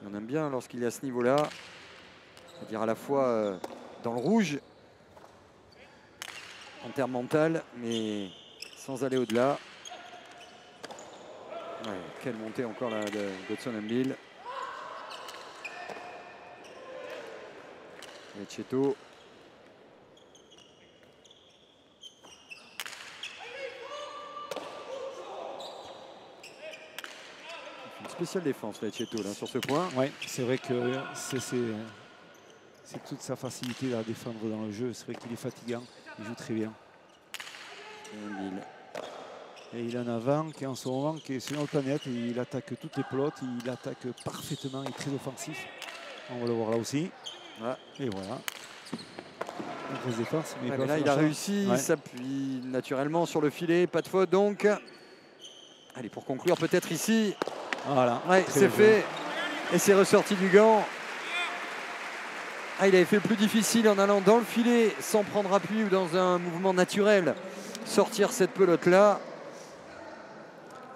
Et on aime bien lorsqu'il est à ce niveau-là. C'est-à-dire à la fois dans le rouge, en termes mental, mais sans aller au-delà. Ouais, quelle montée encore là de Godson Mbil. Et Cheto. Une spéciale défense là, Cheto, là, sur ce point. Oui, c'est vrai que c'est toute sa facilité à défendre dans le jeu. C'est vrai qu'il est fatigant, il joue très bien. Et il en a 20 qui en ce moment qui est sur notre planète. Et il attaque toutes les pelotes, il attaque parfaitement, il est très offensif. On va le voir là aussi. Ouais. Et voilà. grosse défense. Mais, Ouais, il mais peut là, faire il a un shot. réussi, Ouais. il s'appuie naturellement sur le filet, pas de faute donc. Allez, pour conclure, peut-être ici. Voilà. Ouais, Très c'est bien joué. fait. Et c'est ressorti du gant. Ah, il avait fait le plus difficile en allant dans le filet sans prendre appui ou dans un mouvement naturel. Sortir cette pelote-là.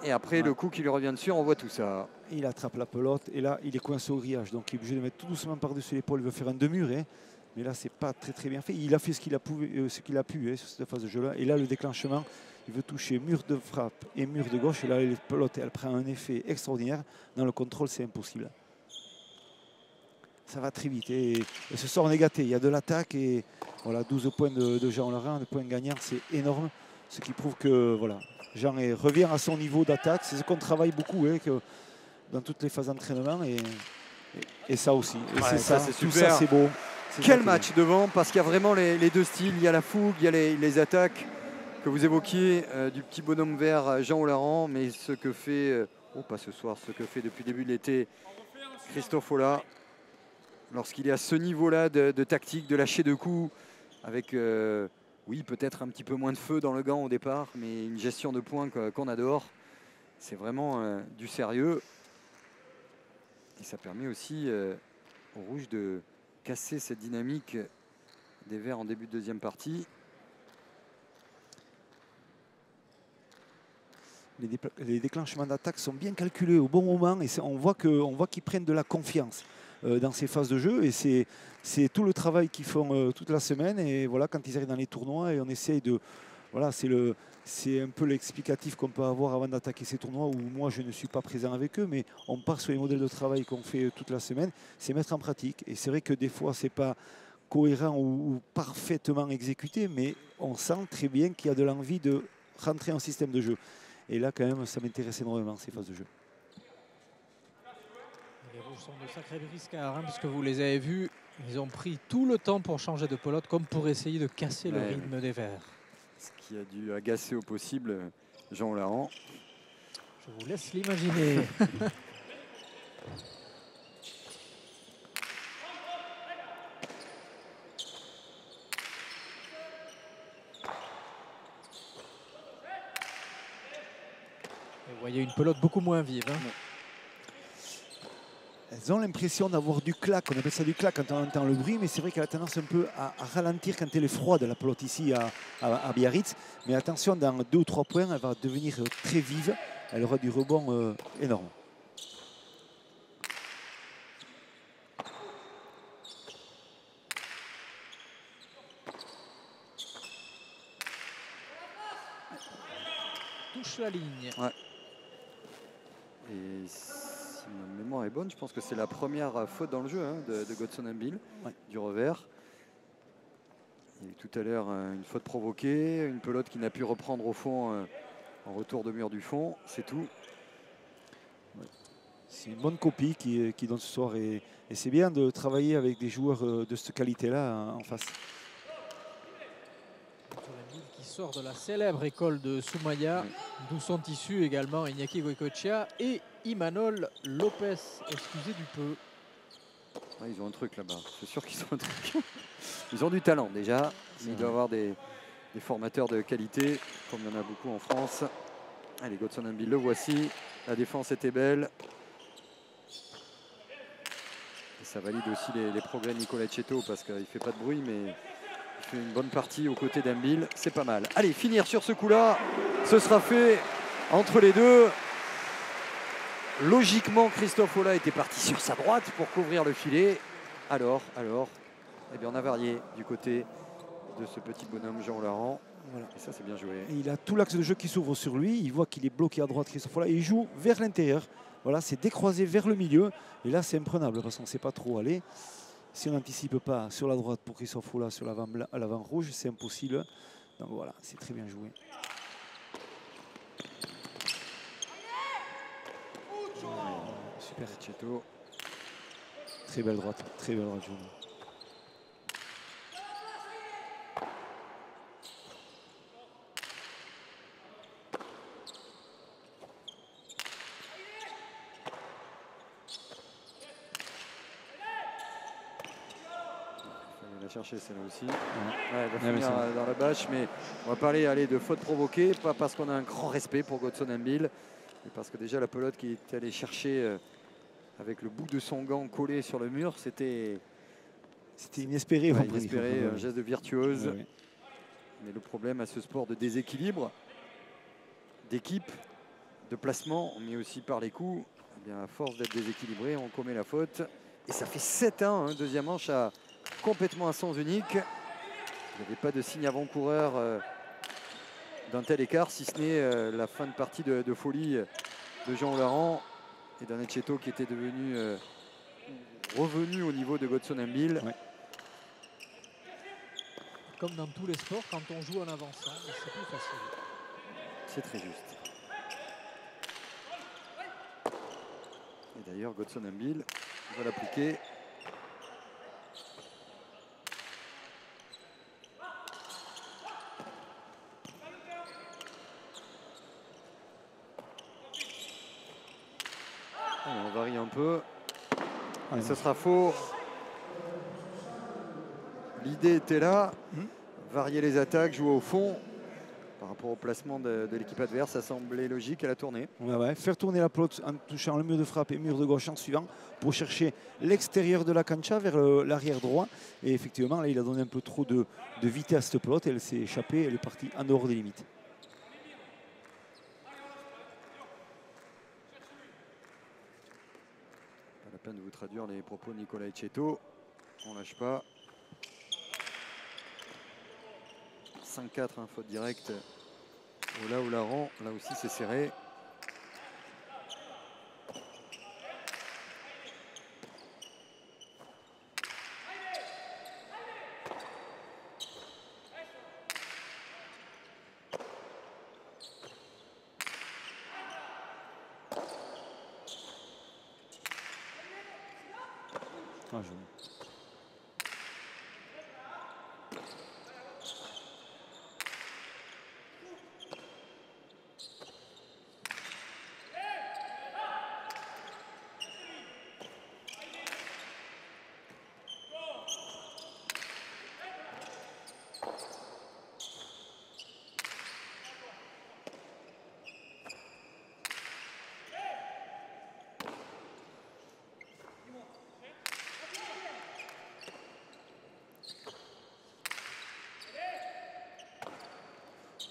Et après, Ouais. le coup qui lui revient dessus, on voit tout ça. Il attrape la pelote et là, il est coincé au grillage. Donc, il est obligé de mettre tout doucement par-dessus l'épaule. Il veut faire un demi-mur. Mais là, c'est pas très bien fait. Il a fait ce qu'il a pu sur cette phase de jeu-là. Et là, le déclenchement, il veut toucher mur de frappe et mur de gauche. Et là, la pelote, elle prend un effet extraordinaire. Dans le contrôle, c'est impossible. Ça va très vite. Et ce soir, on est gâté. Il y a de l'attaque. Et voilà, 12 points de Jean Laurent. Le point gagnant, c'est énorme. Ce qui prouve que voilà, Jean revient à son niveau d'attaque. C'est ce qu'on travaille beaucoup que dans toutes les phases d'entraînement. Et ça aussi. Et Ouais, c'est ça, ça. c'est Tout super. ça, c'est beau. C'est Quel ça qui est match devant, parce qu'il y a vraiment les deux styles. Il y a la fougue, il y a les attaques que vous évoquiez du petit bonhomme vert Jean Olaran, mais ce que fait, pas ce soir, ce que fait depuis le début de l'été Christophe Ola, lorsqu'il est à ce niveau-là de tactique, de lâcher de coups, avec, oui, peut-être un petit peu moins de feu dans le gant au départ, mais une gestion de points qu'on adore. C'est vraiment du sérieux. Et ça permet aussi aux Rouges de casser cette dynamique des Verts en début de deuxième partie. Les déclenchements d'attaque sont bien calculés au bon moment et on voit qu'ils prennent de la confiance dans ces phases de jeu et c'est tout le travail qu'ils font toute la semaine et voilà quand ils arrivent dans les tournois et on essaye de voilà c'est un peu l'explicatif qu'on peut avoir avant d'attaquer ces tournois où moi je ne suis pas présent avec eux mais on part sur les modèles de travail qu'on fait toute la semaine, c'est mettre en pratique et c'est vrai que des fois c'est pas cohérent ou parfaitement exécuté mais on sent très bien qu'il y a de l'envie de rentrer en système de jeu. Et là, quand même, ça m'intéresse énormément, ces phases de jeu. Les Rouges sont de sacrés briscards, hein, puisque vous les avez vus. Ils ont pris tout le temps pour changer de pelote, comme pour essayer de casser le rythme des Verts. Ce qui a dû agacer au possible Jean Olaran. Je vous laisse l'imaginer. Vous voyez une pelote beaucoup moins vive. Hein. Elles ont l'impression d'avoir du clac, on appelle ça du clac quand on entend le bruit, mais c'est vrai qu'elle a tendance un peu à ralentir quand elle est froide, la pelote ici à Biarritz. Mais attention, dans 2 ou 3 points, elle va devenir très vive. Elle aura du rebond énorme. Touche la ligne. Ouais. Et si ma mémoire est bonne, je pense que c'est la première faute dans le jeu de Godson Mbill, du revers. Il y a eu tout à l'heure une faute provoquée, une pelote qui n'a pu reprendre au fond en retour de mur du fond, c'est tout. Ouais. C'est une bonne copie qui donne ce soir et c'est bien de travailler avec des joueurs de cette qualité-là en face. Qui sort de la célèbre école de Soumaya, d'où sont issus également Iñaki Goicoechea et Imanol Lopez, excusez du peu. Ouais, ils ont un truc là-bas, c'est sûr qu'ils ont un truc. Ils ont du talent déjà, mais il doit y avoir des formateurs de qualité, comme il y en a beaucoup en France. Allez, Godson Mbill, le voici. La défense était belle. Et ça valide aussi les progrès de Nicolas Chetto parce qu'il ne fait pas de bruit, mais il fait une bonne partie aux côtés d'Mbill. C'est pas mal. Allez, finir sur ce coup-là. Ce sera fait entre les deux. Logiquement, Christophe Ola était parti sur sa droite pour couvrir le filet. Alors, eh bien, on a varié du côté de ce petit bonhomme Jean Olaran. Voilà. Et ça, c'est bien joué. Et il a tout l'axe de jeu qui s'ouvre sur lui. Il voit qu'il est bloqué à droite, Christophe Ola. Et il joue vers l'intérieur. Voilà, c'est décroisé vers le milieu. Et là, c'est imprenable parce qu'on ne sait pas trop aller. Si on n'anticipe pas sur la droite pour Christophe Ola sur l'avant rouge, c'est impossible. Donc voilà, c'est très bien joué. Super Chetto. Très belle droite jaune. chercher celle-là aussi. Ouais. Ouais, elle va Ouais, mais finir ça- dans la bâche, mais on va parler de fautes provoquées, pas parce qu'on a un grand respect pour Godson Mbil, mais parce que déjà la pelote qui est allée chercher avec le bout de son gant collé sur le mur, c'était inespéré. ouais, on pourrait dire. inespéré, Ouais, un geste de virtuose. ouais, ouais. Mais le problème à ce sport de déséquilibre, d'équipe, de placement, mais aussi par les coups, eh bien, à force d'être déséquilibré, on commet la faute. Et ça fait 7-1, hein, deuxième manche complètement à sens unique. Il n'y avait pas de signe avant-coureur d'un tel écart, si ce n'est la fin de partie de folie de Jean Olaran et d'un Etcheto qui était revenu au niveau de Godson Mbil. Ouais. Comme dans tous les sports, quand on joue en avançant, c'est plus facile. C'est très juste. Et d'ailleurs, Godson Mbil va l'appliquer. Allez, on varie un peu. Et ce sera faux. L'idée était là. Varier les attaques, jouer au fond. Par rapport au placement de l'équipe adverse, ça semblait logique à la tournée. Ouais, ouais. Faire tourner la pelote en touchant le mur de frappe et mur de gauche en suivant pour chercher l'extérieur de la cancha vers l'arrière droit. Et effectivement, là, il a donné un peu trop de vitesse à cette pelote. Elle s'est échappée, elle est partie en dehors des limites. Pas la peine de vous traduire les propos de Nicolas Etcheto. On lâche pas. 5-4, hein, faute directe. Ola Olaran, là aussi c'est serré. Ah, joli.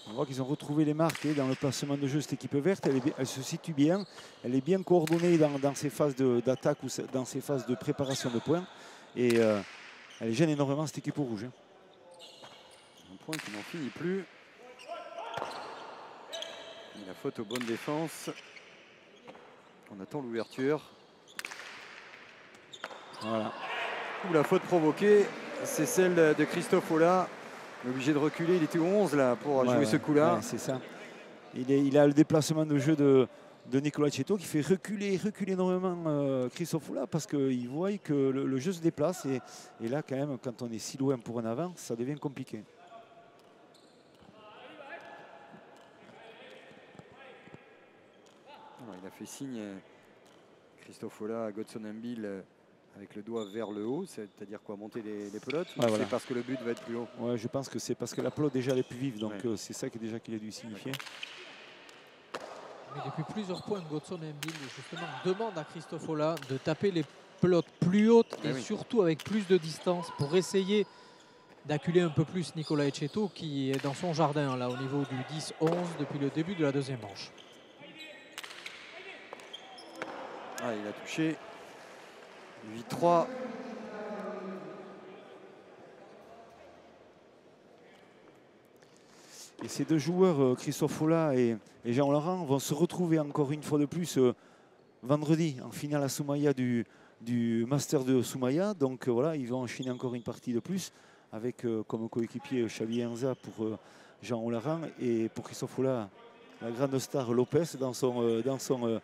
On voit qu'ils ont retrouvé les marques dans le placement de jeu, cette équipe verte. Elle se situe bien. Elle est bien coordonnée dans ses phases d'attaque ou dans ses phases de préparation de points. Et elle gêne énormément cette équipe rouge. Un point qui n'en finit plus. Et la faute aux bonnes défenses. On attend l'ouverture. Voilà. Ou la faute provoquée, c'est celle de Christophe Ola. Obligé de reculer, il était au 11 là pour jouer ce coup-là. Ouais, c'est ça. Il a le déplacement de jeu de Nicolas Etcheto qui fait reculer énormément Christophe Ola parce qu'il voit que le jeu se déplace. Et là, quand même, quand on est si loin pour un avant, ça devient compliqué. Alors, il a fait signe Christophe Ola à Godson Mbil avec le doigt vers le haut, c'est-à-dire quoi, monter les pelotes, ou voilà. c'est parce que le but va être plus haut? Ouais, je pense que c'est parce que la pelote déjà elle est plus vive, donc ouais. c'est ça qu'il a dû signifier. Mais depuis plusieurs points, Godson Mbil justement demande à Christophe Ola de taper les pelotes plus hautes et surtout avec plus de distance pour essayer d'acculer un peu plus Nicolas Etcheto qui est dans son jardin là au niveau du 10-11 depuis le début de la deuxième manche. Ah, il a touché 8-3. Et ces deux joueurs, Christophe Ola et Jean Laurent, vont se retrouver encore une fois de plus vendredi en finale à Soumaya du Master de Soumaya. Donc voilà, ils vont enchaîner encore une partie de plus avec comme coéquipier Xavier Enza pour Jean Olaran et pour Christophe Ola, la grande star Lopez dans son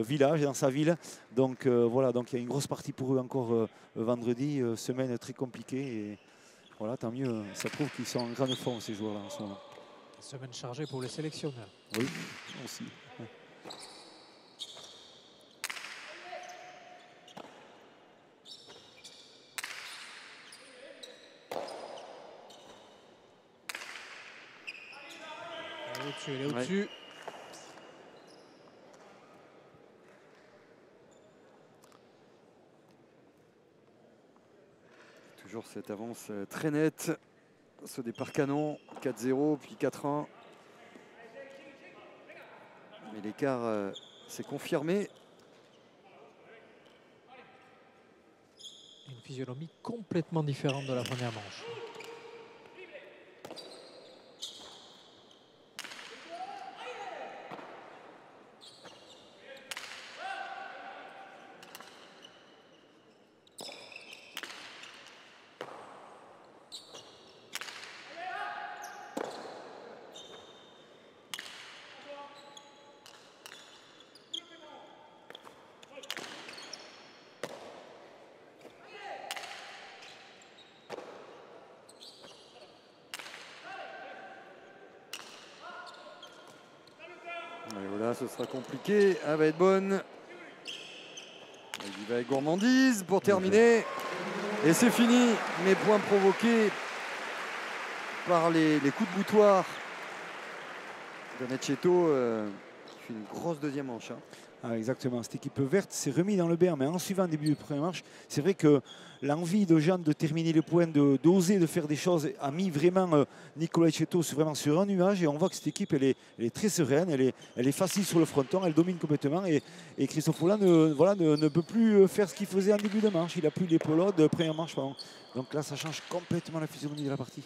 village, dans sa ville. Donc voilà, donc il y a une grosse partie pour eux encore vendredi, semaine très compliquée. Et voilà, tant mieux, ça prouve qu'ils sont en grande forme ces joueurs-là en ce moment. Semaine chargée pour les sélectionneurs. Oui, aussi. Ouais. au-dessus, elle est au-dessus. Toujours cette avance très nette. Ce départ canon, 4-0, puis 4-1. Mais l'écart s'est confirmé. Une physionomie complètement différente de la première manche. Et voilà, ce sera compliqué. Elle va être bonne. Il va avec gourmandise pour terminer. Et c'est fini. Mes points provoqués par les coups de boutoir de Necchetto. Qui fait une grosse deuxième manche. Hein. Ah, exactement, cette équipe verte s'est remise dans le bain, mais en suivant le début de première marche, c'est vrai que l'envie de Jeanne de terminer les points, d'oser, de faire des choses, a mis vraiment Nicolas Necchetto vraiment sur un nuage. Et on voit que cette équipe, elle est très sereine, elle est facile sur le fronton, elle domine complètement. Et Christophe Folin ne peut plus faire ce qu'il faisait en début de manche. Il n'a plus l'épaulade de première marche. Pardon. Donc là, ça change complètement la physionomie de la partie.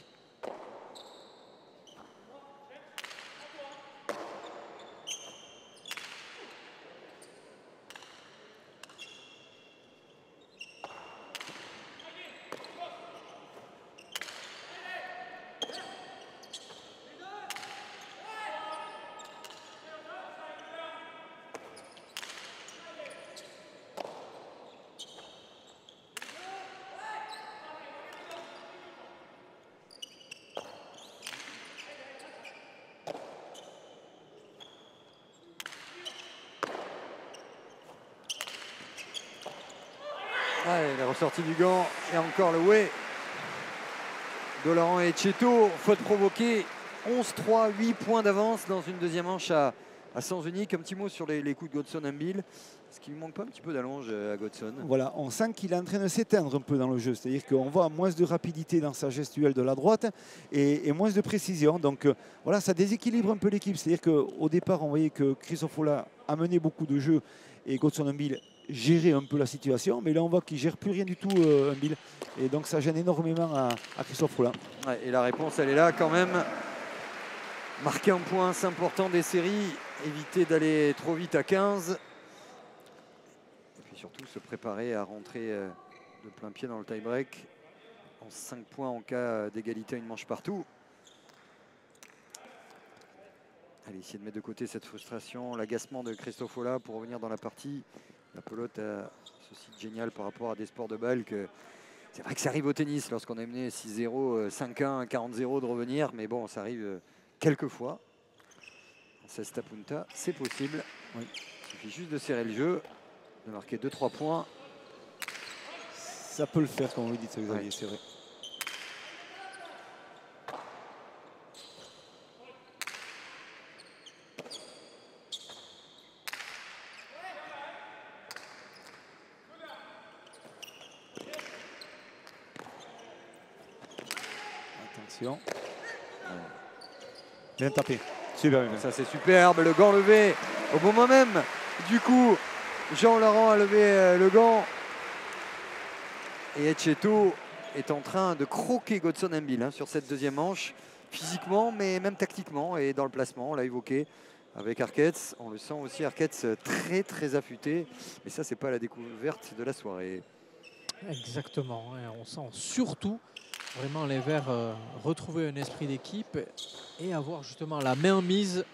Ah, il est ressorti du gant et encore le way de Laurent Necchetto. Faute provoquée, 11-3, 8 points d'avance dans une deuxième manche à sens unique. Un petit mot sur les coups de Godson-Embiid. Est-ce qu'il ne manque pas un petit peu d'allonge à Godson? Voilà, on sent qu'il est en train de s'éteindre un peu dans le jeu. C'est-à-dire qu'on voit moins de rapidité dans sa gestuelle de la droite et moins de précision. Donc voilà, ça déséquilibre un peu l'équipe. C'est-à-dire qu'au départ, on voyait que Christophe Folin a mené beaucoup de jeux et Godson-Embiid gérer un peu la situation, mais là on voit qu'il ne gère plus rien du tout, Embiid, et donc ça gêne énormément à Christophe Folin. Ouais, et la réponse elle est là quand même. Marquer un point, c'est important des séries, éviter d'aller trop vite à 15 et puis surtout se préparer à rentrer de plein pied dans le tie-break en 5 points en cas d'égalité à une manche partout. Allez, essayer de mettre de côté cette frustration, l'agacement de Christophe Folin pour revenir dans la partie. La pelote a ce site génial par rapport à des sports de balle que c'est vrai que ça arrive au tennis lorsqu'on est mené 6-0, 5-1, 40-0 de revenir, mais bon, ça arrive quelques fois. En Cesta Punta, c'est possible. Oui. Il suffit juste de serrer le jeu, de marquer 2-3 points. Ça peut le faire, comme vous dites, Xavier, ouais. C'est vrai. Attention. Bien tapé. Super bien. Ça c'est superbe, le gant levé au bon moment même. Du coup, Jean-Laurent a levé le gant. Et Necchetto est en train de croquer Godson-Embiid sur cette deuxième manche, physiquement, mais même tactiquement et dans le placement. On l'a évoqué avec Arquette. On le sent aussi, Arquette très très affûté. Mais ça, c'est pas la découverte de la soirée. Exactement. On sent surtout vraiment les Verts retrouver un esprit d'équipe et avoir justement la main mise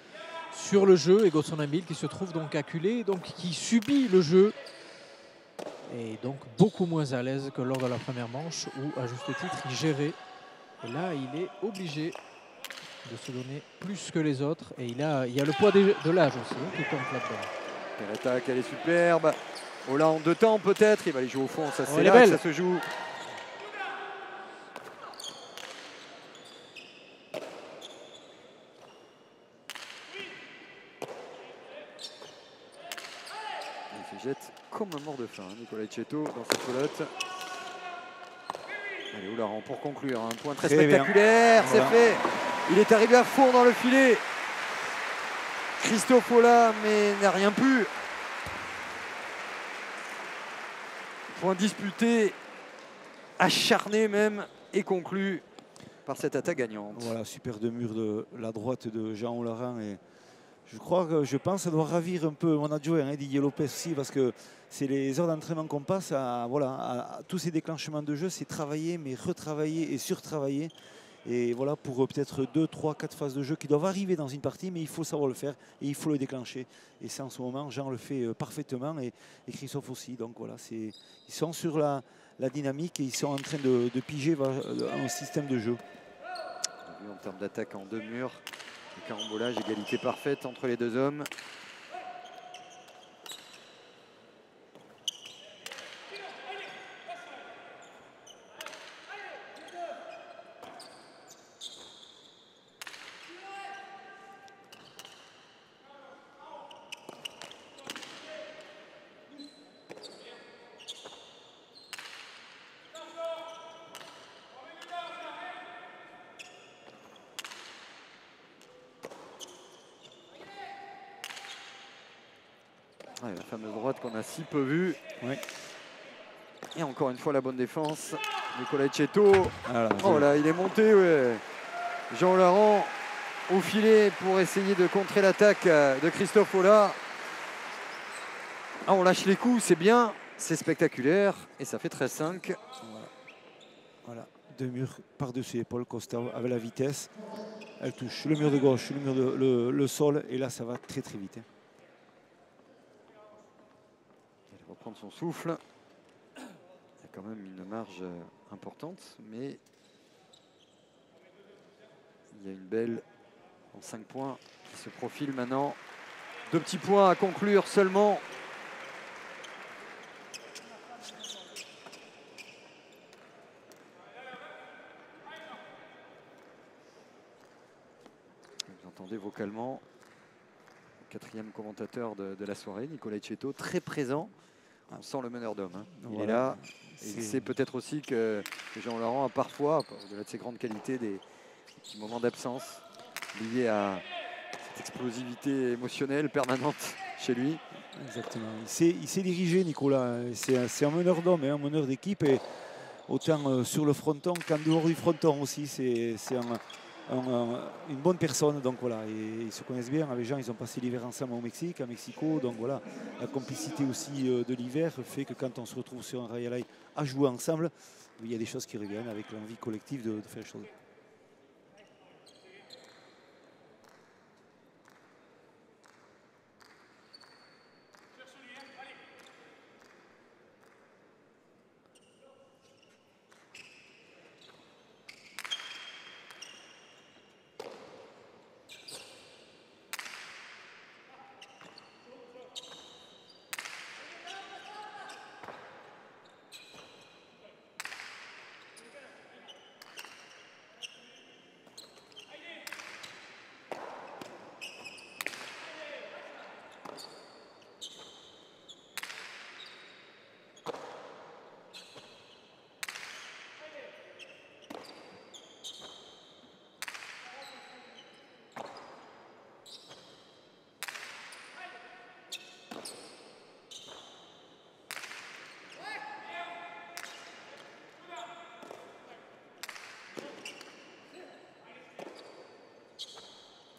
sur le jeu. Et Godson-Embiid qui se trouve donc acculé, donc qui subit le jeu et donc beaucoup moins à l'aise que lors de la première manche où à juste titre il gérait. Et là il est obligé de se donner plus que les autres et il y a le poids de l'âge aussi qui compte là-dedans. L'attaque elle est superbe. Ola en deux temps peut-être, il va aller jouer au fond, ça c'est là que ça se joue. Il se jette comme un mort de faim, Nicolas Etcheto dans cette pelote. Allez, Oularan pour conclure. Un point très spectaculaire, c'est fait. Il est arrivé à fond dans le filet. Christophe Ola, mais n'a rien pu. Point disputé, acharné même, et conclu par cette attaque gagnante. Voilà, super de mur de la droite de Jean Oularan. Et je pense que ça doit ravir un peu mon adjoint, Didier Lopez aussi, parce que c'est les heures d'entraînement qu'on passe à tous ces déclenchements de jeu, c'est travailler, mais retravailler et surtravailler. Et voilà, pour peut-être 2, 3, 4 phases de jeu qui doivent arriver dans une partie, mais il faut savoir le faire et il faut le déclencher. Et c'est en ce moment, Jean le fait parfaitement et Christophe aussi. Donc voilà, ils sont sur la dynamique et ils sont en train de piger un système de jeu. En termes d'attaque en 2 murs, le carambolage, égalité parfaite entre les deux hommes. Ouais, la fameuse droite qu'on a si peu vue. Ouais. Et encore une fois la bonne défense. Nicolas Etcheto. Voilà, oh là, il est monté. Ouais. Jean Oularan au filet pour essayer de contrer l'attaque de Christophe Ola. Ah, on lâche les coups, c'est bien, c'est spectaculaire. Et ça fait 13-5. Voilà, 2 murs par-dessus l'épaule, Costa avec la vitesse. Elle touche le mur de gauche, le mur le sol. Et là, ça va très très vite. Prendre son souffle. Il y a quand même une marge importante, mais il y a une belle en 5 points qui se profile maintenant. 2 petits points à conclure seulement. Vous entendez vocalement le 4e commentateur de la soirée, Nicolas Etcheto, très présent. On sent le meneur d'homme. Hein. Il est là. Et c'est peut-être aussi que Jean Oularan a parfois, au-delà de ses grandes qualités, des petits moments d'absence liés à cette explosivité émotionnelle permanente chez lui. Exactement. Il sait diriger, Nicolas. C'est un meneur d'homme, un meneur d'équipe. Et autant sur le fronton qu'en dehors du fronton aussi. C'est une bonne personne, donc voilà, et ils se connaissent bien. Avec Jean, ils ont passé l'hiver ensemble au Mexique, à Mexico, donc voilà, la complicité aussi de l'hiver fait que quand on se retrouve sur un Rayalay à jouer ensemble, il y a des choses qui reviennent avec l'envie collective de faire les choses.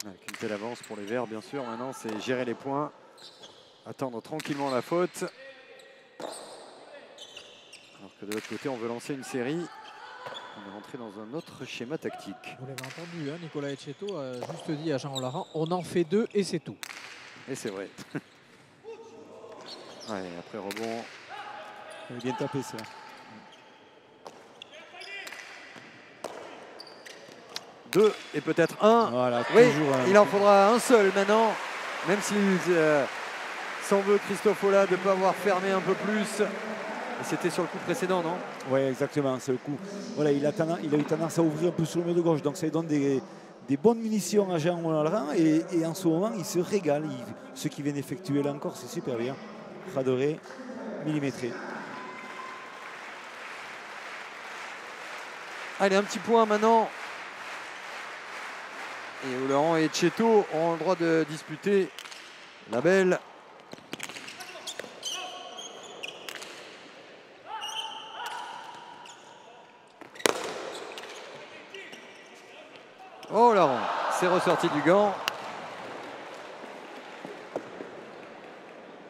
Avec une telle avance pour les Verts, bien sûr. Maintenant, c'est gérer les points, attendre tranquillement la faute. Alors que de l'autre côté, on veut lancer une série. On est rentré dans un autre schéma tactique. Vous l'avez entendu, hein, Nicolas Etcheto a juste dit à Jean Oularan, on en fait 2 et c'est tout. Et c'est vrai. Ouais, après rebond. Il est bien tapé, ça. Deux et peut-être un. Voilà, oui, toujours, il en faudra un seul maintenant. Même s'il s'en veut, Christophe Ola, de ne pas avoir fermé un peu plus. Et c'était sur le coup précédent, non? Oui, exactement, c'est le coup. Voilà, il a eu tendance à ouvrir un peu sur le mur de gauche. Donc ça lui donne des bonnes munitions à Jean Oularan. Et en ce moment, il se régale. Ce qu'il vient d'effectuer là encore, c'est super bien. Radoré, millimétré. Allez, un petit point maintenant. Et Laurent et Chetto ont le droit de disputer la belle. Oh Laurent, c'est ressorti du gant.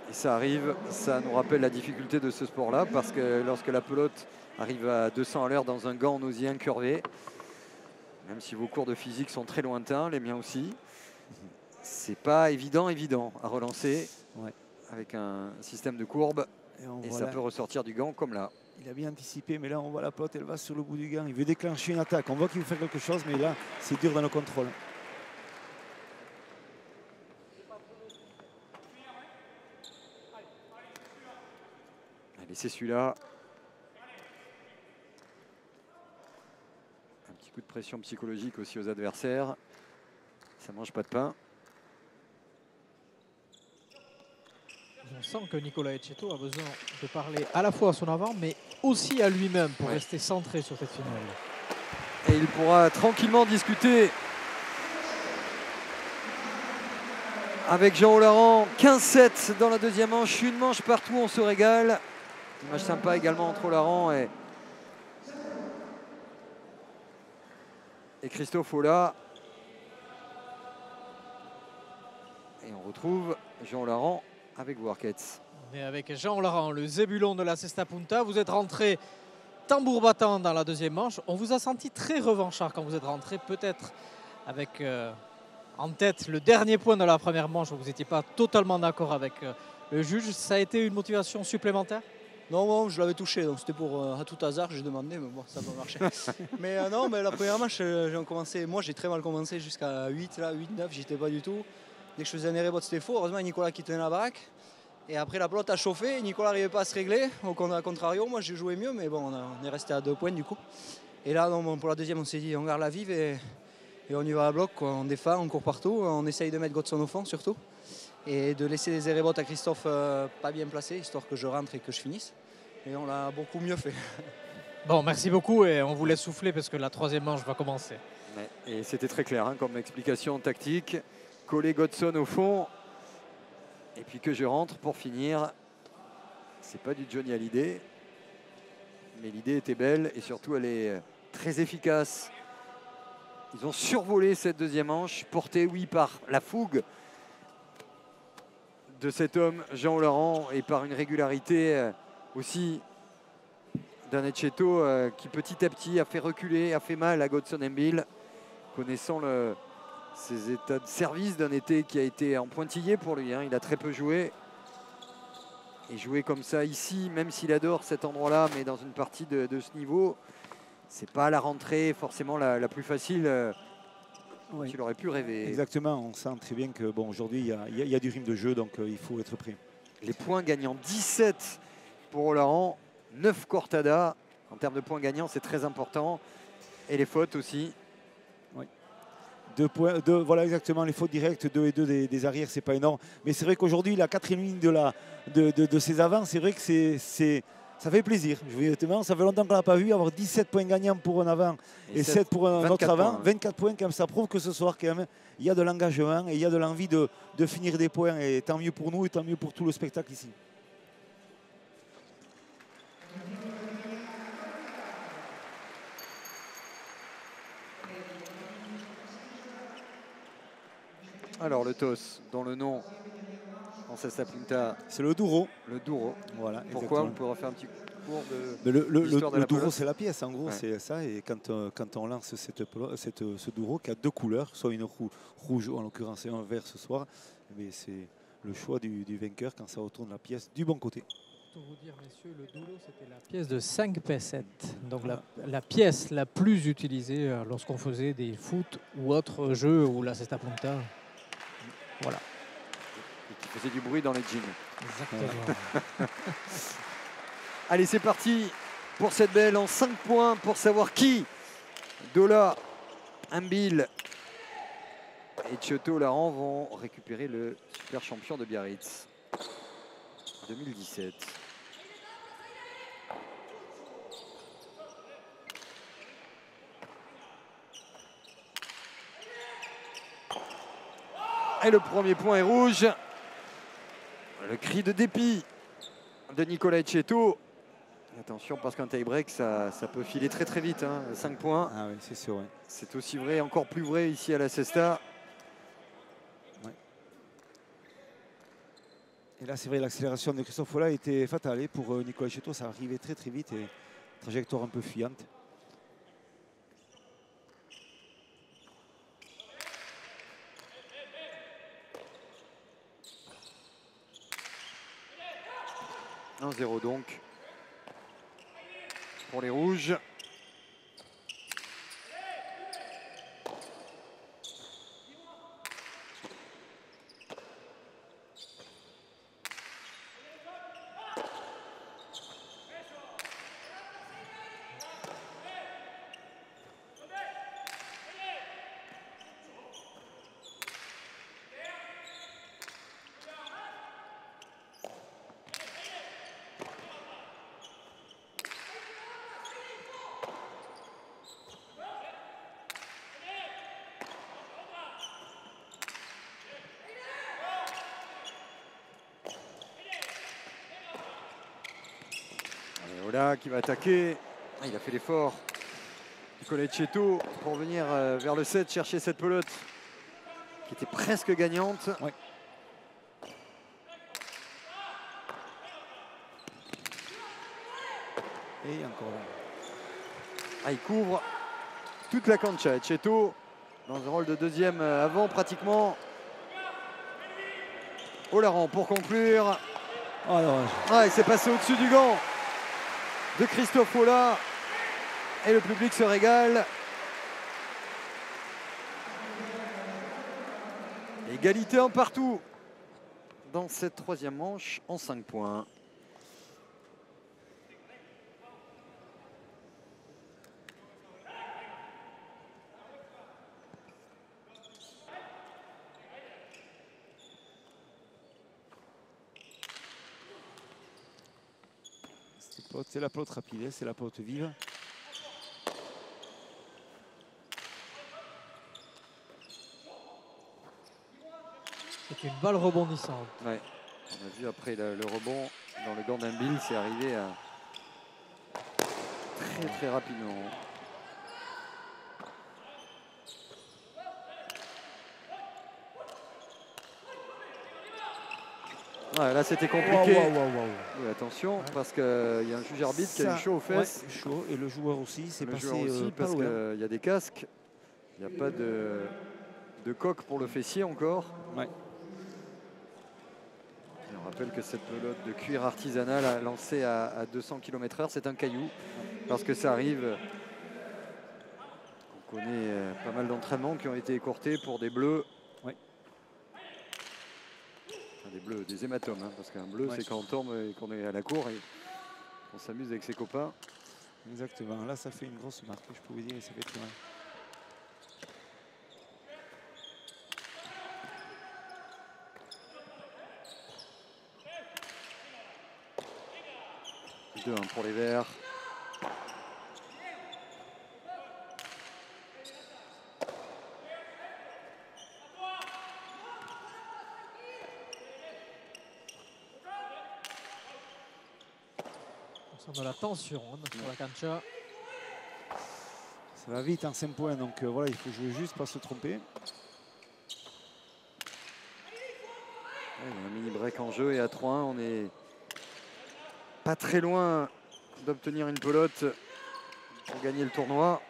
Et ça arrive, ça nous rappelle la difficulté de ce sport-là, parce que lorsque la pelote arrive à 200 à l'heure dans un gant, on ose y incurver. Même si vos cours de physique sont très lointains, les miens aussi, c'est pas évident à relancer avec un système de courbe. Et ça peut ressortir du gant comme là. Il a bien anticipé, mais là on voit la pelote, elle va sur le bout du gant. Il veut déclencher une attaque. On voit qu'il veut faire quelque chose, mais là c'est dur dans le contrôle. Allez, c'est celui-là. Un petit coup de pression psychologique aussi aux adversaires. Ça mange pas de pain. On sent que Nicolas Etcheto a besoin de parler à la fois à son avant, mais aussi à lui-même pour rester centré sur cette finale. Et il pourra tranquillement discuter avec Jean Olaran. 15-7 dans la deuxième manche, une manche partout, on se régale. Une match sympa également entre Olaran et Christophe Ola. Et on retrouve Jean Olaran avec Workets. On est avec Jean Olaran, le zébulon de la Cesta Punta. Vous êtes rentré tambour battant dans la deuxième manche. On vous a senti très revanchard quand vous êtes rentré, peut-être avec en tête le dernier point de la première manche où vous n'étiez pas totalement d'accord avec le juge. Ça a été une motivation supplémentaire? Non, bon, je l'avais touché, donc c'était pour à tout hasard, j'ai demandé, mais bon, ça n'a pas marché. Mais non, mais la première match, moi j'ai très mal commencé jusqu'à 8, 9, j'étais pas du tout. Dès que je faisais un erreur, c'était faux. Heureusement, Nicolas qui tenait la baraque. Et après, la pelote a chauffé, Nicolas n'arrivait pas à se régler. Donc on a contrario, moi j'ai joué mieux, mais bon, on est resté à 2 points du coup. Et là, non, bon, pour la deuxième, on s'est dit, on garde la vive et on y va à bloc, quoi. On défend, on court partout, on essaye de mettre Godson au fond surtout. Et de laisser les erreurs à Christophe pas bien placés, histoire que je rentre et que je finisse. Et on l'a beaucoup mieux fait. Bon, merci beaucoup et on vous laisse souffler parce que la troisième manche va commencer. Et c'était très clair hein, comme explication tactique. Coller Godson au fond. Et puis que je rentre pour finir. C'est pas du Johnny Hallyday. Mais l'idée était belle et surtout elle est très efficace. Ils ont survolé cette deuxième manche, porté oui par la fougue de cet homme, Jean Olaran, et par une régularité aussi d'un Etcheto qui petit à petit a fait reculer, a fait mal à Godson Mbill, connaissant ses états de service d'un été qui a été en pointillé pour lui. Hein. Il a très peu joué. Et jouer comme ça ici, même s'il adore cet endroit-là, mais dans une partie de ce niveau, c'est pas la rentrée forcément la plus facile qu'il aurait pu rêver. Exactement, on sent très bien que bon, aujourd'hui il y a du rythme de jeu, donc il faut être prêt. Les points gagnants, 17 pour Olaran, 9 Cortada. En termes de points gagnants, c'est très important. Et les fautes aussi. Oui. 2 points, voilà exactement, les fautes directes, 2 et 2 des arrières, c'est pas énorme. Mais c'est vrai qu'aujourd'hui, la quatrième ligne de ses avants, c'est vrai que ça fait plaisir. Ça fait longtemps qu'on n'a pas vu avoir 17 points gagnants pour un avant et 7 pour un autre avant. 24 points, quand même, ça prouve que ce soir, quand même, il y a de l'engagement et il y a de l'envie de finir des points. Et tant mieux pour nous et tant mieux pour tout le spectacle ici. Alors le TOS, dont le nom en Cesta Punta, c'est le Douro. Le Douro. Voilà. Pourquoi? Exactement. On pourra faire un petit cours de le Douro, c'est la pièce, en gros, ouais. C'est ça. Et quand on lance ce Douro qui a 2 couleurs, soit une rouge, en l'occurrence, et un vert ce soir, mais c'est le choix du vainqueur quand ça retourne la pièce du bon côté. Pour vous dire, messieurs, le Douro, c'était la pièce de 5 pesettes. Donc la pièce la plus utilisée lorsqu'on faisait des foot ou autres jeux ou la Cesta Punta. Voilà. Et qui faisait du bruit dans les jeans. Exactement. Allez, c'est parti pour cette belle en 5 points pour savoir qui, Dola, Mbill et Chetto Olaran vont récupérer le super champion de Biarritz. 2017. Et le premier point est rouge. Le cri de dépit de Nicolas Etcheto. Attention parce qu'un tie-break, ça peut filer très très vite. 5 points. Ah oui, c'est sûr. Ouais. C'est aussi vrai, encore plus vrai ici à la Cesta. Ouais. Et là, c'est vrai, l'accélération de Christophe Folla était fatale. Pour Nicolas Etcheto, ça arrivait très très vite et trajectoire un peu fuyante. Un 0 donc pour les rouges. Ola qui va attaquer. Il a fait l'effort. Nicolas Etcheto pour venir vers le 7, chercher cette pelote qui était presque gagnante. Ouais. Et encore. Il couvre toute la cancha. Etcheto dans un rôle de deuxième avant pratiquement. Olaran pour conclure. Il s'est passé au-dessus du gant de Christophe Folla et le public se régale. Égalité un partout dans cette troisième manche en 5 points. C'est la pelote rapide, c'est la pelote vive. C'est une balle rebondissante. Ouais. On a vu après le rebond dans le gant d'Imbil, c'est arrivé très très rapidement. Ouais, là c'était compliqué. Oui, attention, parce qu'il y a un juge arbitre qui a eu chaud aux fesses. Ouais, chaud, et le joueur aussi, c'est passé parce qu'il y a des casques. Il n'y a pas de coque pour le fessier encore. Ouais. Et on rappelle que cette pelote de cuir artisanal lancée à 200 km/h, c'est un caillou. Parce que ça arrive. On connaît pas mal d'entraînements qui ont été écourtés pour des bleus. Des bleus, des hématomes, parce qu'un bleu, c'est quand on tombe et qu'on est à la cour et on s'amuse avec ses copains. Exactement, là ça fait une grosse marque, je peux vous dire, et ça fait très mal. Deux pour les Verts. On sent de la tension sur la cancha. Ça va vite en 5 points, donc voilà, il faut jouer juste, pas se tromper. Il y a un mini break en jeu et à 3-1, on n'est pas très loin d'obtenir une pelote pour gagner le tournoi.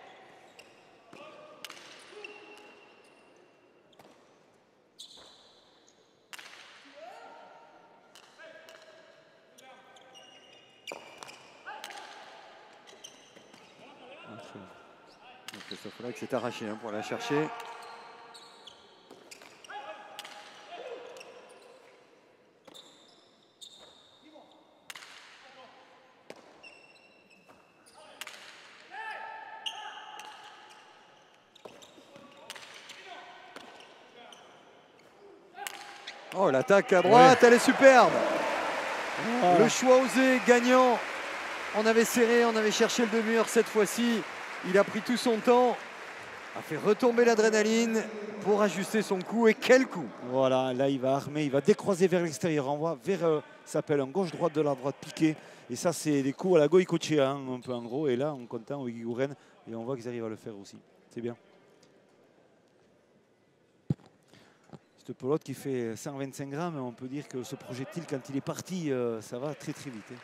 Christophe Folla qui s'est arraché pour la chercher. Oh, l'attaque à droite, elle est superbe. Le choix osé, gagnant. On avait serré, on avait cherché le demi-mur. Cette fois-ci, il a pris tout son temps, a fait retomber l'adrénaline pour ajuster son coup. Et quel coup! Voilà, là il va armer, il va décroiser vers l'extérieur, envoie vers, ça s'appelle un gauche-droite de la droite piqué. Et ça, c'est des coups à la Goïcoechea, hein, un peu en gros. Et là, on content au Guigouren et on voit qu'ils arrivent à le faire aussi. C'est bien. Cette pelote qui fait 125 grammes, on peut dire que ce projectile, quand il est parti, ça va très très vite. Hein.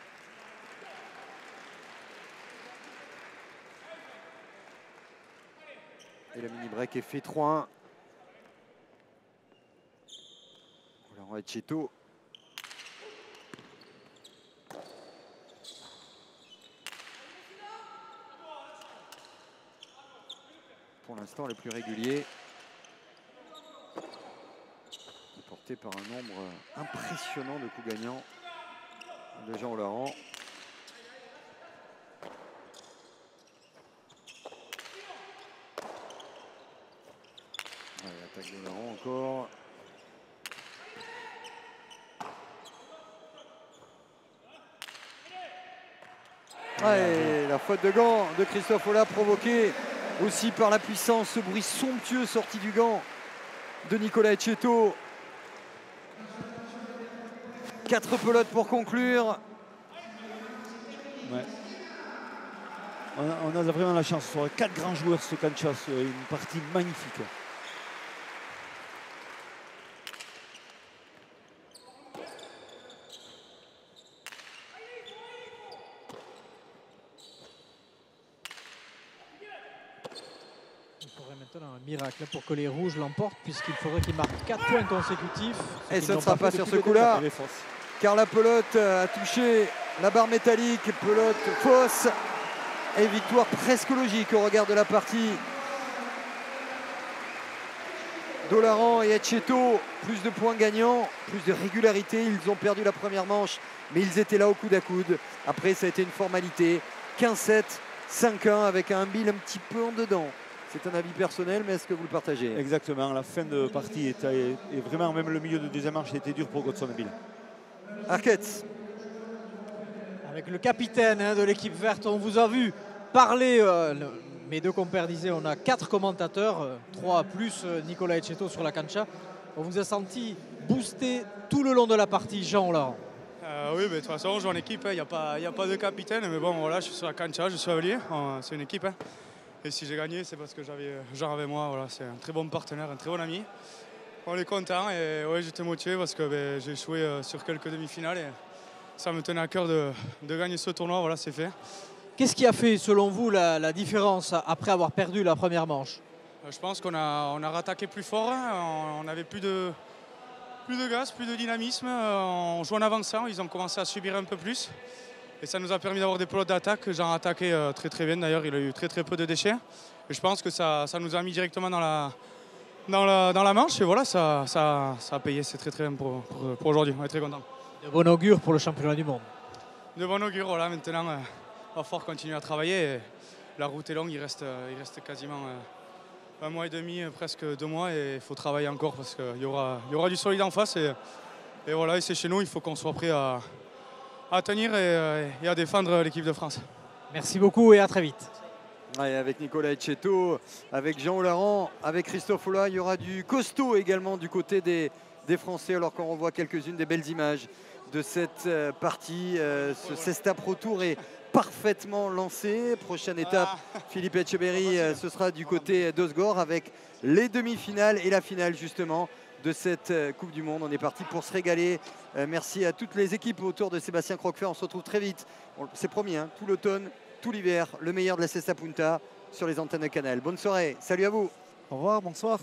Et le mini-break est fait 3-1. On va être Cheto. Pour l'instant, le plus régulier. Porté par un nombre impressionnant de coups gagnants de Jean Laurent. Attaque de Laurent encore. Ouais, la faute de gant de Christophe Olah provoquée aussi par la puissance, ce bruit somptueux sorti du gant de Nicolas Etcheto. 4 pelotes pour conclure. Ouais. On a vraiment la chance. Sur 4 grands joueurs, ce Cancha, une partie magnifique. Il faudrait maintenant un miracle pour que les Rouges l'emportent, puisqu'il faudrait qu'ils marquent 4 points consécutifs. Et ce ne sera pas sur ce coup-là, car la pelote a touché la barre métallique, pelote fausse. Et victoire presque logique au regard de la partie. Dolaran et Etcheto, plus de points gagnants, plus de régularité. Ils ont perdu la première manche, mais ils étaient là au coude à coude. Après, ça a été une formalité. 15-7, 5-1 avec un bill un petit peu en dedans. C'est un avis personnel, mais est-ce que vous le partagez? Exactement, la fin de partie est vraiment, même le milieu de deuxième manche, était dur pour Godson Bill. Arquette. Avec le capitaine de l'équipe verte, on vous a vu parler, mes deux compères disaient, on a 4 commentateurs, 3 plus Nicolas Etcheto sur la cancha. On vous a senti booster tout le long de la partie, Jean Laurent. Oui, mais de toute façon, on joue en équipe, il n'y a pas de capitaine, mais bon, voilà, je suis sur la cancha, je suis avalier, c'est une équipe. Hein. Et si j'ai gagné, c'est parce que j'avais Jean avec moi, voilà, c'est un très bon partenaire, un très bon ami. On est content et ouais, j'étais motivé parce que j'ai joué sur quelques demi-finales et ça me tenait à cœur de gagner ce tournoi, voilà, c'est fait. Qu'est-ce qui a fait, selon vous, la différence après avoir perdu la première manche? Je pense qu'on a rattaqué plus fort, on n'avait plus de gaz, plus de dynamisme, on joue en avançant, ils ont commencé à subir un peu plus. Et ça nous a permis d'avoir des pelotes d'attaque, Jean a attaqué très très bien, d'ailleurs il a eu très peu de déchets. Et je pense que ça nous a mis directement dans la manche et voilà, ça a payé, c'est très bien pour aujourd'hui, on est très contents. De bon augure pour le championnat du monde. De bon augure, voilà, maintenant il va falloir continuer à travailler. Et la route est longue, il reste quasiment un mois et demi, presque 2 mois et il faut travailler encore parce qu'il y aura du solide en face. Et voilà, et c'est chez nous, il faut qu'on soit prêt à tenir et à défendre l'équipe de France. Merci beaucoup et à très vite. Ouais, avec Nicolas Etcheto, avec Jean Olaran, avec Christophe Olah, il y aura du costaud également du côté des Français, alors qu'on revoit quelques-unes des belles images de cette partie. Ce Cesta Pro Tour est parfaitement lancé. Prochaine étape, Philippe Etcheberry, ce sera du côté d'Osgore avec les demi-finales et la finale justement de cette Coupe du Monde. On est parti pour se régaler. Merci à toutes les équipes autour de Sébastien Croquefert. On se retrouve très vite. C'est promis, hein, tout l'automne, tout l'hiver, le meilleur de la Cesta Punta sur les antennes de Canal. Bonne soirée, salut à vous. Au revoir, bonsoir.